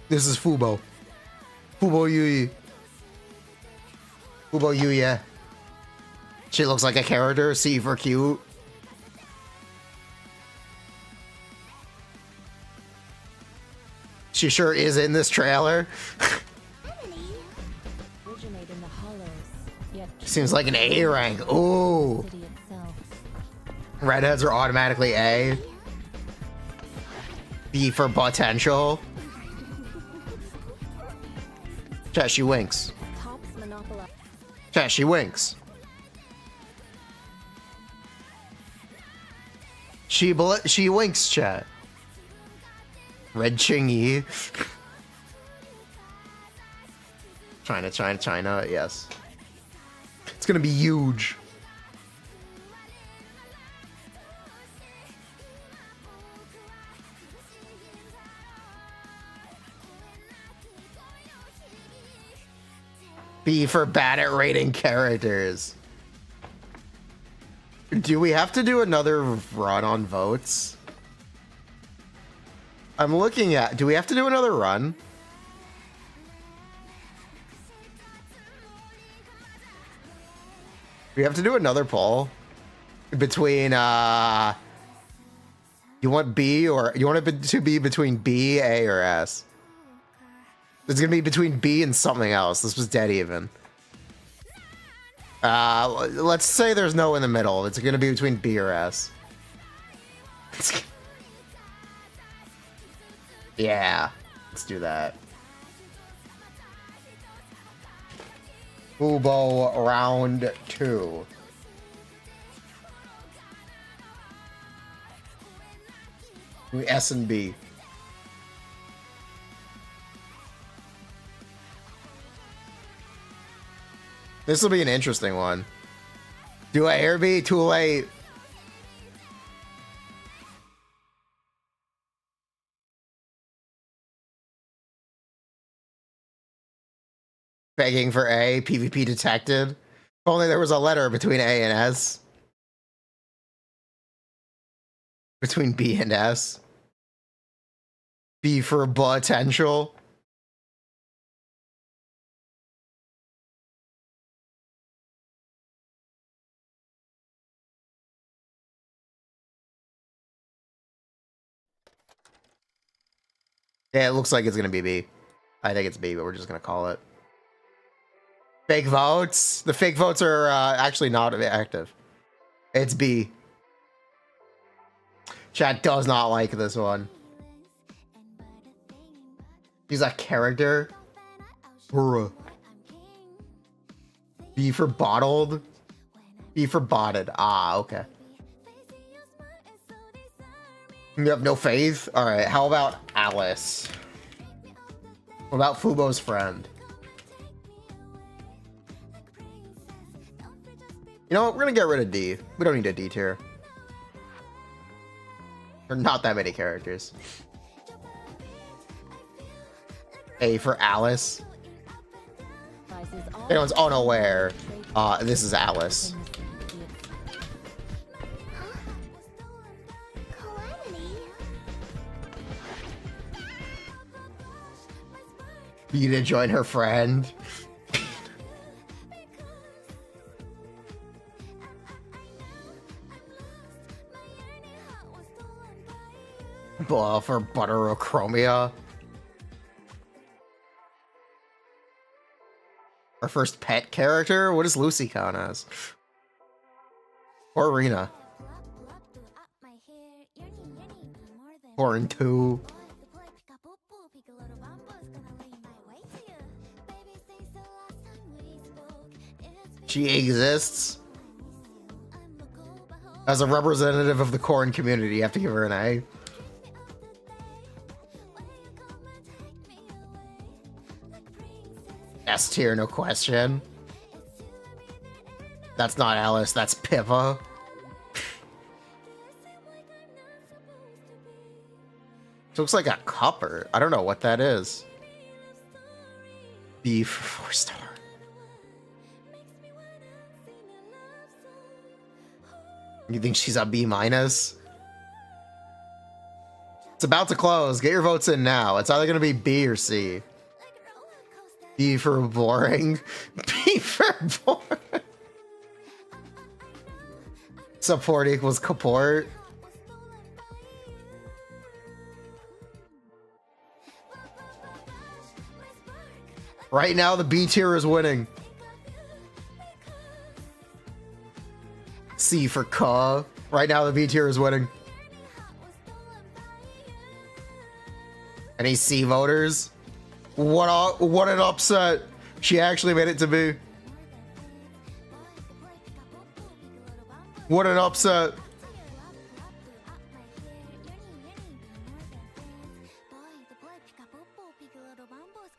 This is Fubo. Fubo Yui. Fubo Yui, yeah. She looks like a character. C for cute. She sure is in this trailer. Seems like an A rank. Ooh. Redheads are automatically A. B for potential. Chat, she winks. Chat, she winks. She winks, chat. Red Chingy. China, yes. It's gonna be huge. B for bad at rating characters. Do we have to do another run on votes? I'm looking at... Do we have to do another run? We have to do another poll between you want B or you want it to be between B, A, or S? It's gonna be between B and something else. This was dead even. Let's say there's no in the middle. It's gonna be between B or S. Yeah, let's do that. Fubo round 2. S and B. This will be an interesting one. Do I air B? Too late. Begging for A, PvP detected. If only there was a letter between A and S. Between B and S. B for potential. Yeah, it looks like it's gonna be B. I think it's B, but we're just gonna call it. Fake votes? The fake votes are actually not active. It's B. Chat does not like this one. She's a character. Bruh. B for bottled. B for botted. Ah, okay. You have no faith? Alright, how about Alice? What about Fubo's friend? You know what? We're gonna get rid of D. We don't need a D tier. There are not that many characters. A for Alice. If anyone's unaware, this is Alice. You to join her friend. Blah for Butterochromia. Our first pet character? What does Lucy count as? Furina. Horn 2. She exists. As a representative of the corn community, you have to give her an A. S tier, no question. That's not Alice, that's Pippa. It looks like a copper. I don't know what that is. B for 4-star. You think she's a B minus? It's about to close. Get your votes in now. It's either gonna be B or C. B for boring. B for boring. Support equals comport. Right now, the B tier is winning. C for Ka. Right now, the B tier is winning. Any C voters? What an upset. She actually made it to B. What an upset.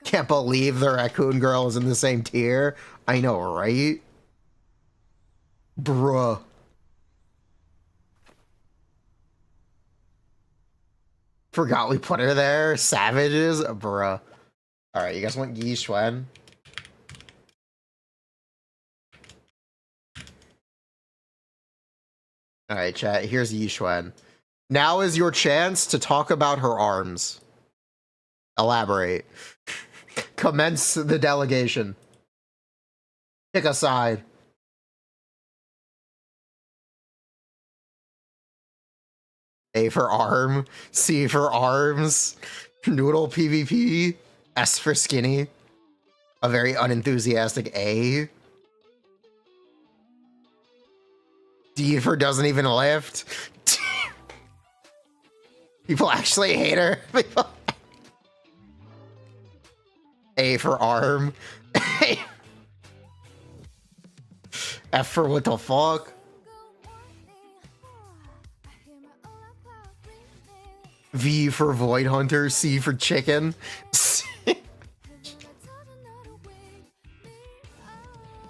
Can't believe the raccoon girl is in the same tier. I know, right? Bruh. Forgot we put her there. Savages? Bruh. Alright, you guys want Yi Xuan? Alright, chat. Here's Yi Xuan. Now is your chance to talk about her arms. Elaborate. Commence the delegation. Pick a side. A for arm. C for arms. Noodle PvP. S for skinny. A very unenthusiastic A. D for doesn't even lift. People actually hate her. A for arm. F for what the fuck? V for Void Hunter. C for chicken.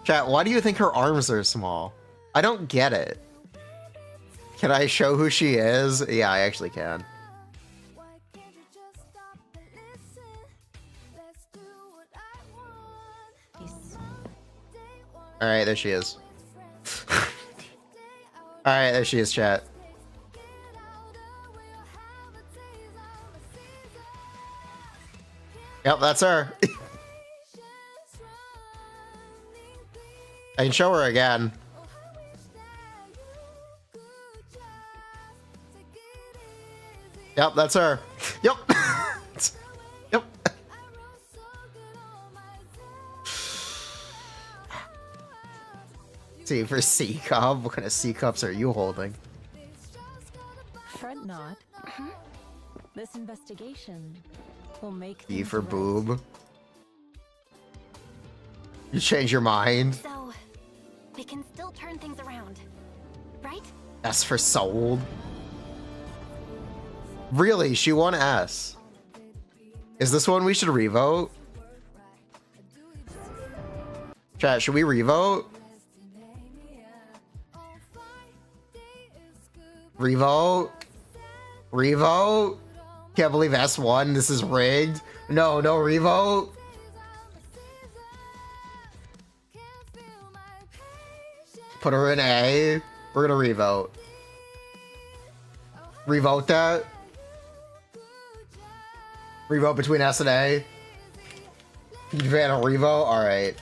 Chat, why do you think her arms are small? I don't get it. Can I show who she is? Yeah, I actually can. Alright, there she is. Alright, there she is, chat. Yep, that's her. I can show her again. Yep, that's her. Yep. Yep. See, for C cup, what kind of C cups are you holding? Fret not. This investigation will make B things for right. boob. You change your mind. So, we can still turn things around, right? S for sold. Really? She won S. Is this one we should revote? Chat, should we revote? Revote. Revote. Can't believe S1. This is rigged. No, no revote. Put her in A. We're gonna revote. Revote that. Revote between S and A. You van a revote? Alright.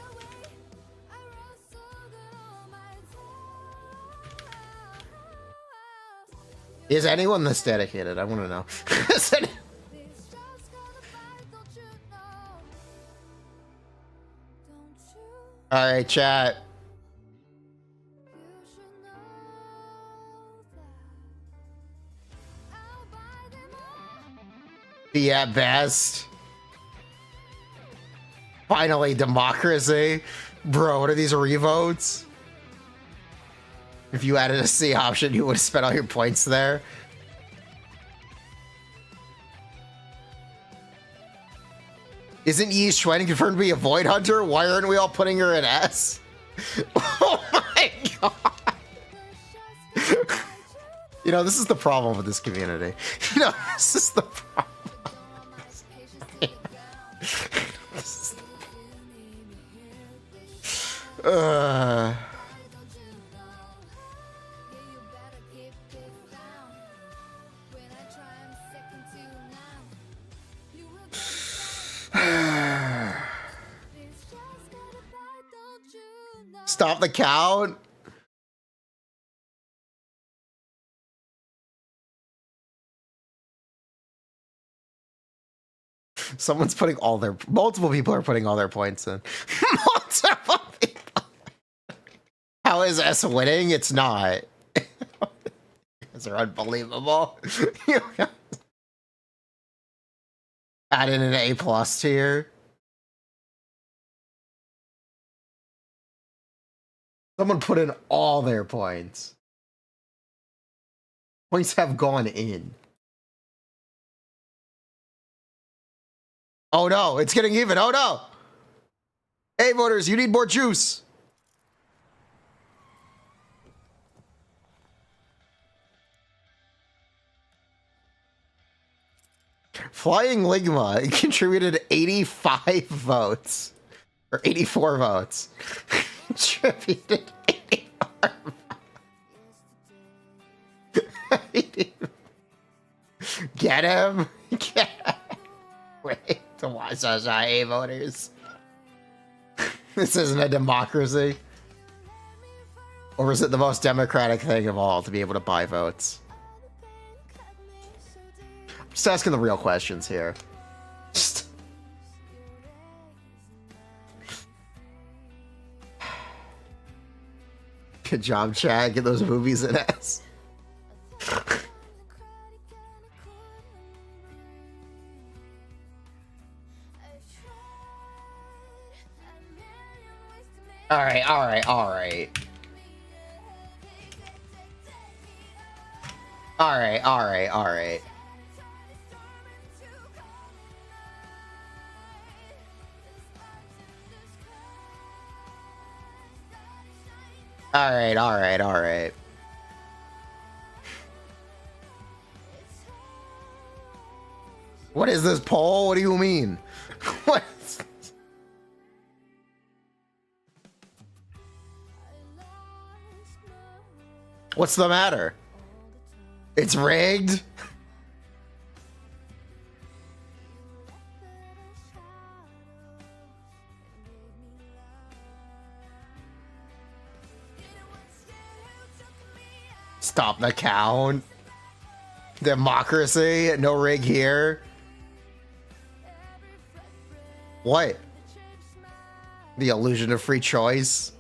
Is anyone this dedicated? I want to know. Alright, chat. Be at best. Finally, democracy. Bro, what are these revotes? If you added a C option, you would have spent all your points there. Isn't Yi Xuan confirmed to be a Void Hunter? Why aren't we all putting her in S? Oh my god. You know, this is the problem with this community. You know, this is the problem. Stop the count. Someone's putting all their... Multiple people are putting all their points in. Multiple people. How is S winning? It's not. You guys are unbelievable. Add in an A+ tier. Someone put in all their points. Points have gone in. Oh no, it's getting even. Oh no. Hey voters, you need more juice. Flying Ligma contributed 85 votes. Or 84 votes. Contributed 84 votes. Get him? Get him. Wait to watch us, IA voters. This isn't a democracy. Or is it the most democratic thing of all to be able to buy votes? I'm just asking the real questions here. Just... Good job, Chad. Get those movies in S. Alright, alright, alright. Alright, alright, alright. Alright, alright, alright. What is this poll? What do you mean? What? What's the matter? It's rigged? Stop the count. Democracy. No rig here. What? The illusion of free choice.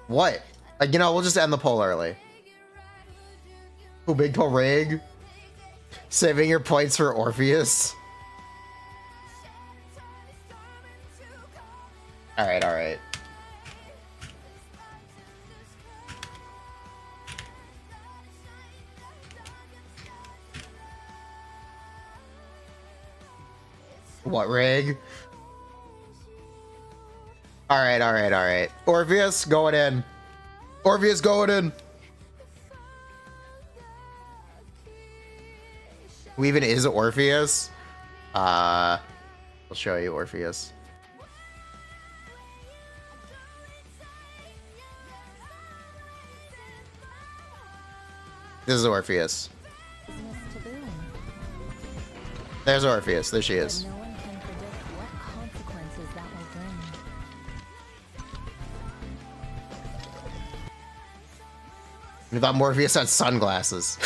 What? You know, we'll just end the poll early. Who big poll rig? Saving your points for Orpheus. Alright, alright. What rig? All right, all right, all right. Orpheus going in. Orpheus going in. Who even is Orpheus? I'll show you Orpheus. This is Orpheus. There's Orpheus. There she is. No one can predict what consequences that will bring. I thought Morpheus had sunglasses.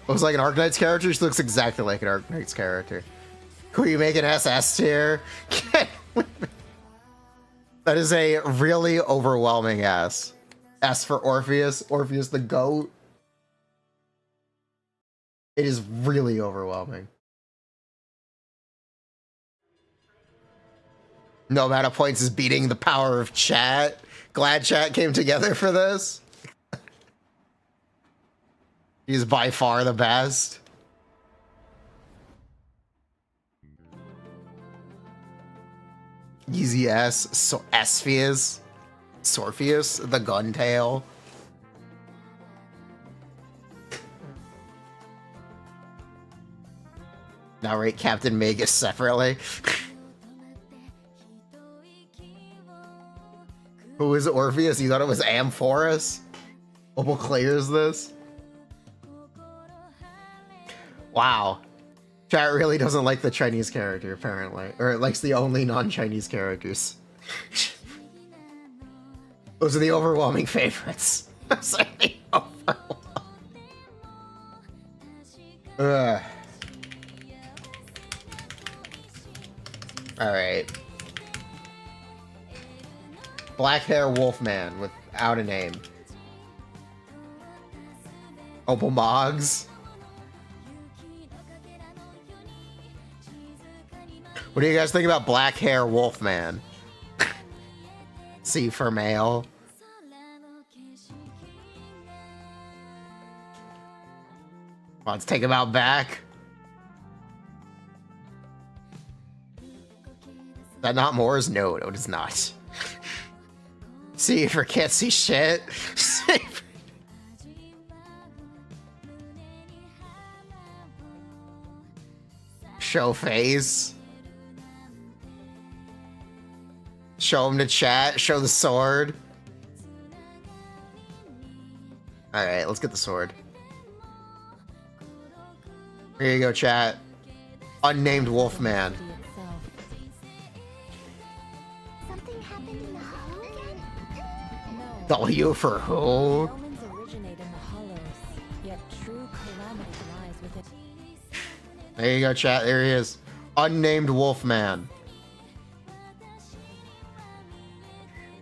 Looks like an Arknight's character. She looks exactly like an Arknight's character. Who you make an SS tier? That is a really overwhelming S. S for Orpheus. Orpheus the GOAT. It is really overwhelming. No amount of points is beating the power of chat. Glad chat came together for this. He's by far the best. Easy S. So Espheus. Sorpheus, the Guntail. Now rate Captain Magus separately. Who is Orpheus? You thought it was Amphoras? Opal clears this? Wow. Chat really doesn't like the Chinese character, apparently. Or it likes the only non-Chinese characters. Those are the overwhelming favorites. Those are the overwhelming. Alright. Black hair Wolfman without a name. Opal Moggs. What do you guys think about black hair Wolfman? C for male. Let's take him out back. Is that not Moore's? No, it is not. C for can't see shit. Show face. Show him to chat. Show the sword. Alright, let's get the sword. Here you go, chat. Unnamed Wolfman. Something happened in the hollow again? W for who? Omens originate in the hollows, yet true calamity lies within. There you go, chat. There he is. Unnamed Wolfman.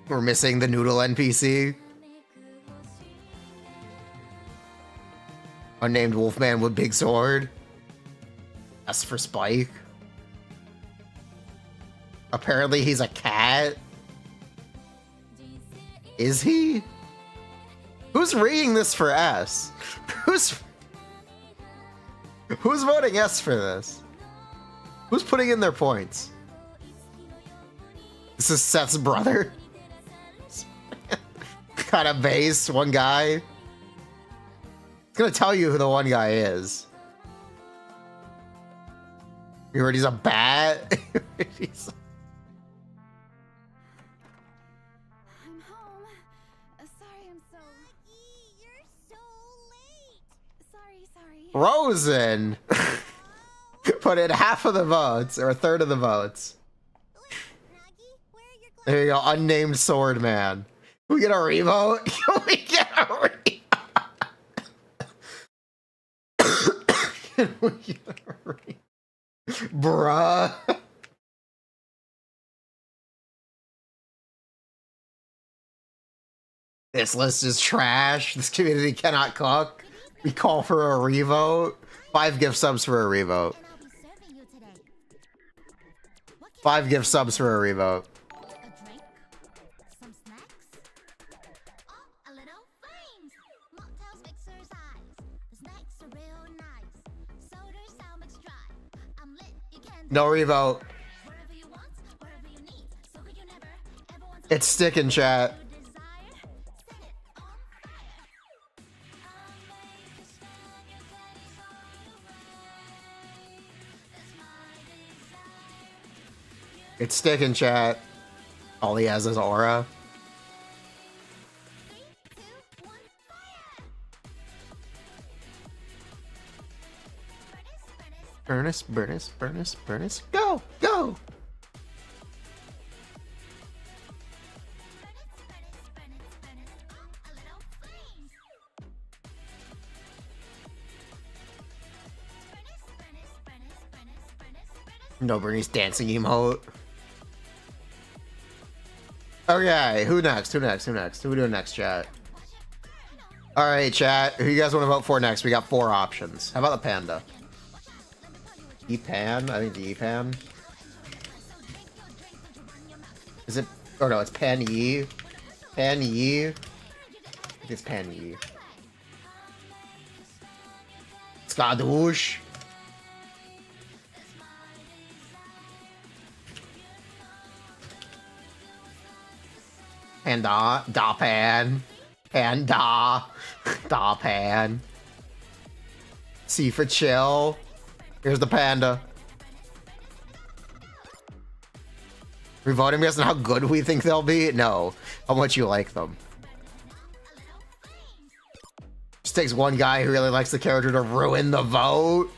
We're missing the noodle NPC. Unnamed Wolfman with big sword. S for Spike. Apparently he's a cat. Is he? Who's rating this for S? Who's voting S for this? Who's putting in their points? This is Seth's brother. Kind of base, one guy. It's gonna tell you who the one guy is. You heard he's a bat? He's... I'm home. Sorry I'm so... You're so late. Sorry. Rosen! Put in half of the votes, or a third of the votes. There you go, unnamed sword man. Can we get a revote? Can we get a revote? Can we get a revote? Bruh. This list is trash. This community cannot cook. We call for a revote. 5 gift subs for a revote. 5 gift subs for a revote. No revote. It's sticking, chat. It's sticking, chat. All he has is aura. Burnus. Go! Go! No Bernie's dancing emote. Okay, who next? Who we doing next, chat? Alright, chat. Who you guys want to vote for next? We got 4 options. How about the panda? E-Pan? I think the E-Pan. Is it? Oh no, it's Pan Yi. Pan Yi. I think it's Pan Yi. Skadoosh. Panda. Da Pan. Panda. Da Pan. C for chill. Here's the panda. We're voting based on how good we think they'll be? No. How much you like them. Just takes one guy who really likes the character to ruin the vote.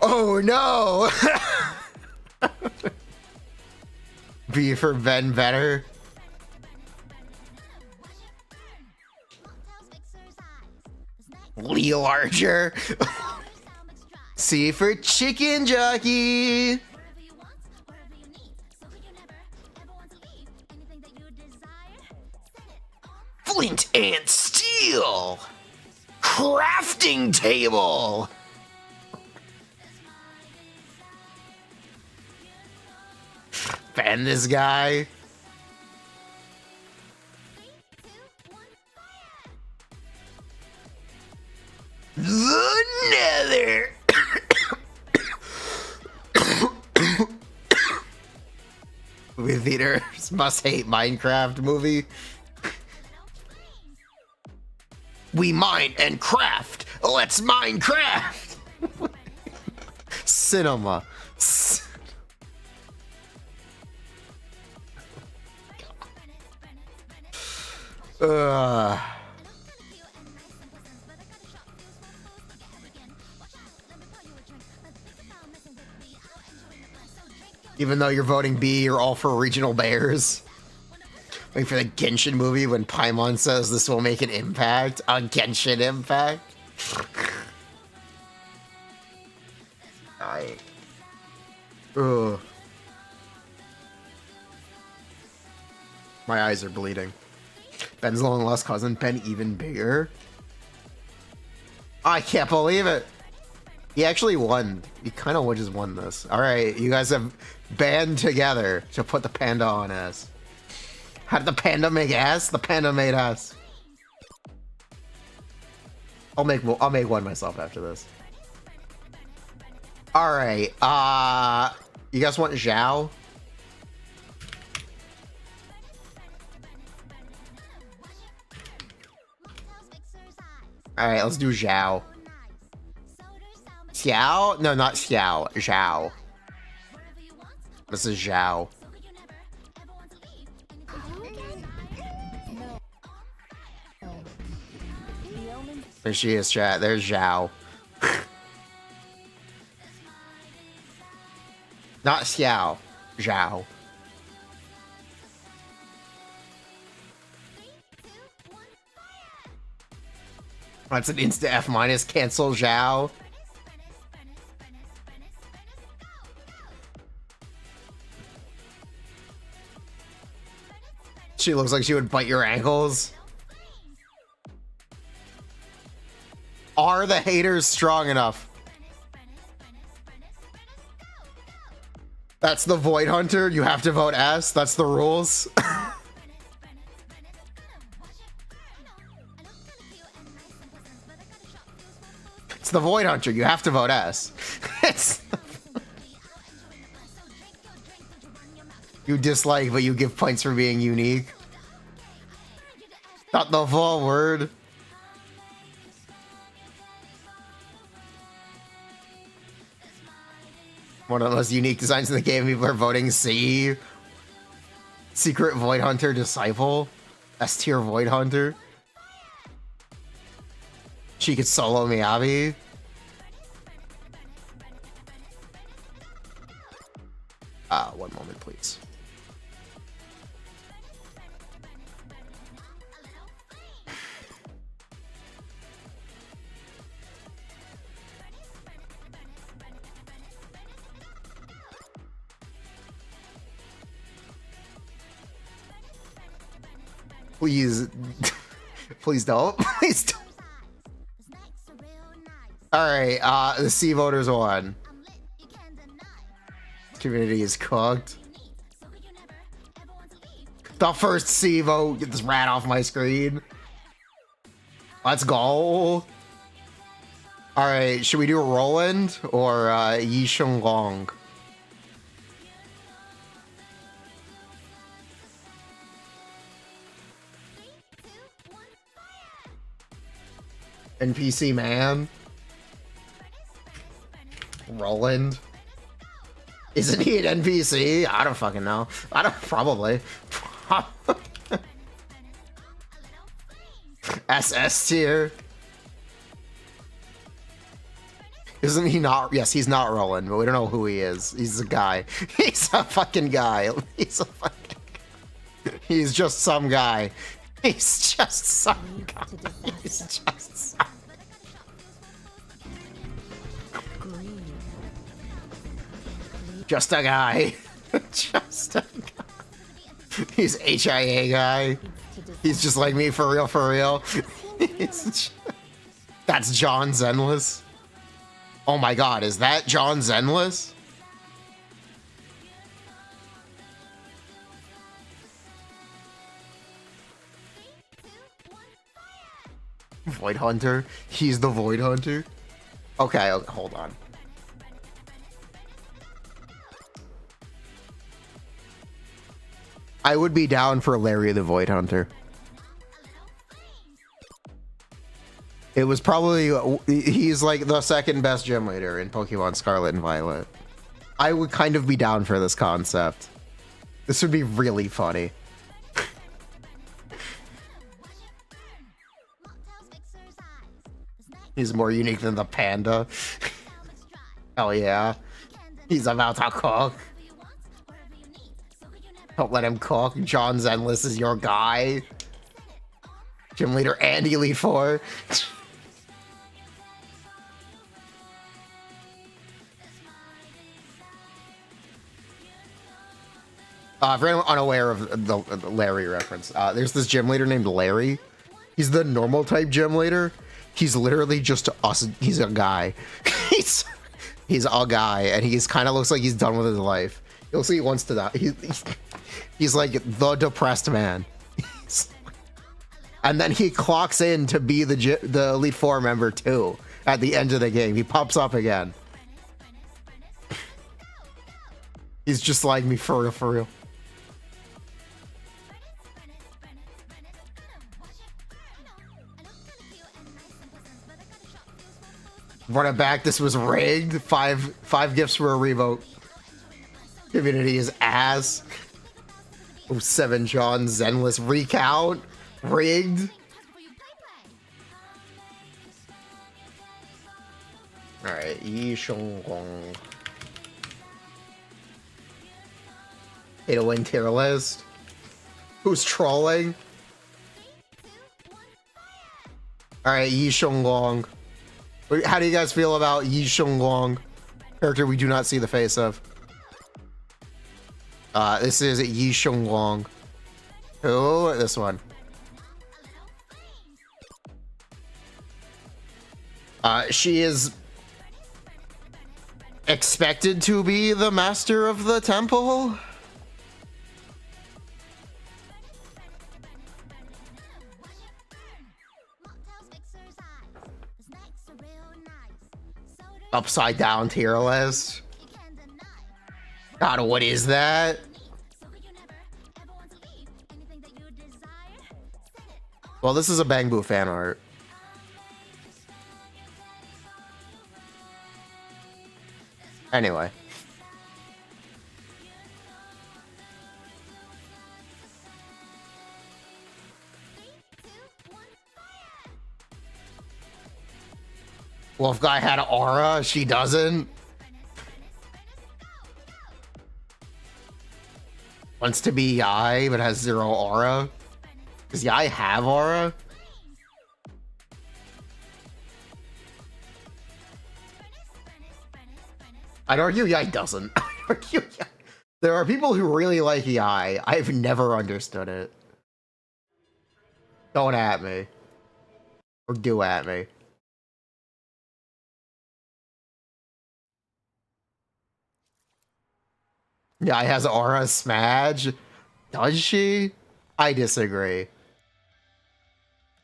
Oh no! B for Ben better. Lee Larger. C for chicken jockey. Flint and steel. Crafting table. Ban this guy. The Nether. Movie theaters must hate Minecraft movie. We mine and craft. Let's Minecraft. Cinema. Even though you're voting B, you're all for regional bears. Wait for the Genshin movie when Paimon says this will make an impact on Genshin Impact. Ugh. My eyes are bleeding. Ben's long lost cousin, Ben even bigger. I can't believe it. He actually won. He kind of just won this. Alright, you guys have band together to put the panda on ass. How did the panda make ass? The panda made ass. I'll make one myself after this. Alright, you guys want Zhao? Alright, let's do Zhao. Xiao? No, not Xiao. Zhao. This is Zhao. There she is, chat. There's Zhao. Not Xiao. Zhao. That's an insta F minus. Cancel Zhao. She looks like she would bite your ankles. Are the haters strong enough? That's the Void Hunter. You have to vote S. That's the rules. It's the Void Hunter. You have to vote S. It's You dislike, but you give points for being unique. Not the full word. One of the most unique designs in the game. People are voting C. Secret Void Hunter Disciple. S tier Void Hunter. She could solo Miyabi. One moment, please. Please, please don't. Please don't. All right, the C voters won. Community is cooked. The first C vote. Get this rat off my screen. Let's go. All right, should we do Roland or Yi Sheng Long? NPC man. Roland. Isn't he an NPC? I don't fucking know. I don't probably. SS tier. Isn't he not? Yes, he's not Roland, but we don't know who he is. He's a guy. He's a fucking guy. He's a fucking. He's just some guy. He's just some guy. He's just some. Just a guy. Just a guy. He's HIA guy. He's just like me, for real, for real. That's John Zenless. Oh my god, is that John Zenless? Void Hunter? He's the Void Hunter? Okay, hold on. I would be down for Larry the Void Hunter. It was probably... He's like the second best gym leader in Pokemon Scarlet and Violet. I would kind of be down for this concept. This would be really funny. He's more unique than the panda. Hell yeah. He's about to cook. Don't let him cook. John Zenless is your guy. Gym leader and Elite Four. For anyone unaware of the Larry reference, there's this gym leader named Larry. He's the normal type gym leader. He's literally just us. He's a guy. he's a guy, and he's kind of looks like he's done with his life. You'll see he wants to die. He's like the depressed man. And then he clocks in to be the Elite Four member too. At the end of the game, he pops up again. He's just like me, for real, for real. Run it back. This was rigged. Five gifts for a revote. Community is ass. 07 John Zenless recount. Rigged. Alright, Yi Sheng Gong. Pay to win tier list. Who's trolling? Alright, Yi Sheng Gong. How do you guys feel about Yi Sheng Gong? Character we do not see the face of. This is Yi Sheng Gong. Who? This one. She is expected to be the master of the temple. Upside down tier list. God, what is that? Well, this is a Bangbu fan art. Anyway. Wolf guy had an aura, she doesn't. Wants to be Yai, but has 0 aura. Does Yai have aura? I'd argue Yai doesn't. I'd argue Yai. There are people who really like Yai. I've never understood it. Don't at me. Or do at me. Yai has aura smudge. Does she? I disagree.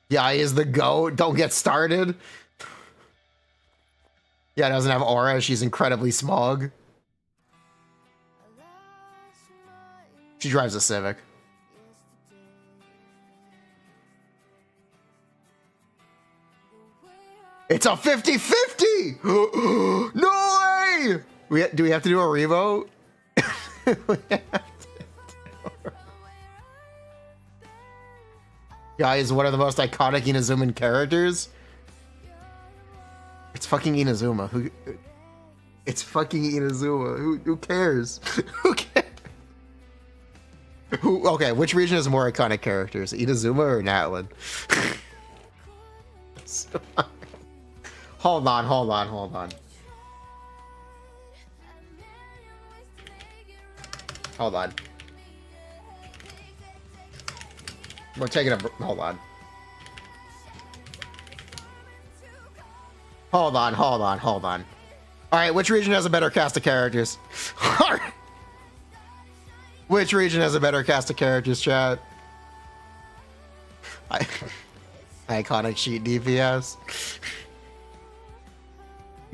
Yai is the GOAT. Don't get started. Yeah, doesn't have aura. She's incredibly smug. She drives a Civic. It's a 50-50! No way! Do we have to do a revote? Yai is one of the most iconic Inazuman characters. It's fucking Inazuma. It's fucking Inazuma. Who cares? Who cares? Okay, which region has more iconic characters? Inazuma or Natlin? Hold on. Hold on. We're taking a... Hold on. Alright, which region has a better cast of characters? Which region has a better cast of characters, chat? Iconic sheet DPS.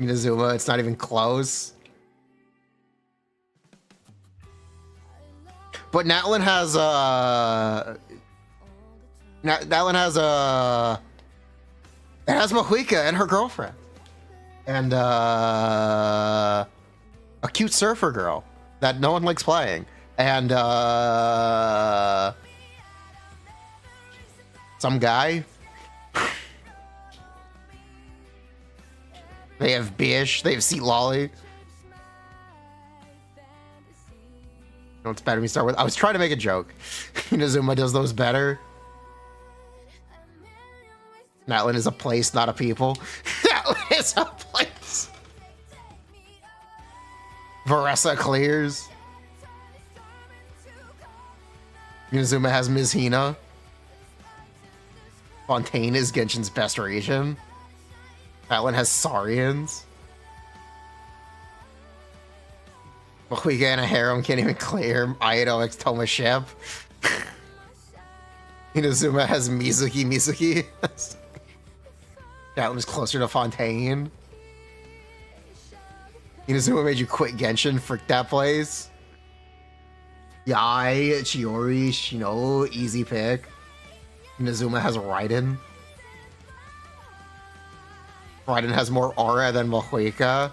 Inazuma, it's not even close. But Natlin has it has Mahuika and her girlfriend. And a cute surfer girl that no one likes playing. And some guy. They have Bish, they have Seat Lolly. No, it's better we start with. I was trying to make a joke. Inazuma does those better. Natlin is a place, not a people. Natlin is a place. Varessa clears. Inazuma has Ms. Hina. Fontaine is Genshin's best region. Natlin has Saurians. Mahuika and a harem can't even clear Aido X Toma ship. Inazuma has Mizuki. Natlin is closer to Fontaine. Inazuma made you quit Genshin, frick that place. Yai, Chiori, Shino, easy pick. Inazuma has Raiden. Raiden has more aura than Mahuika.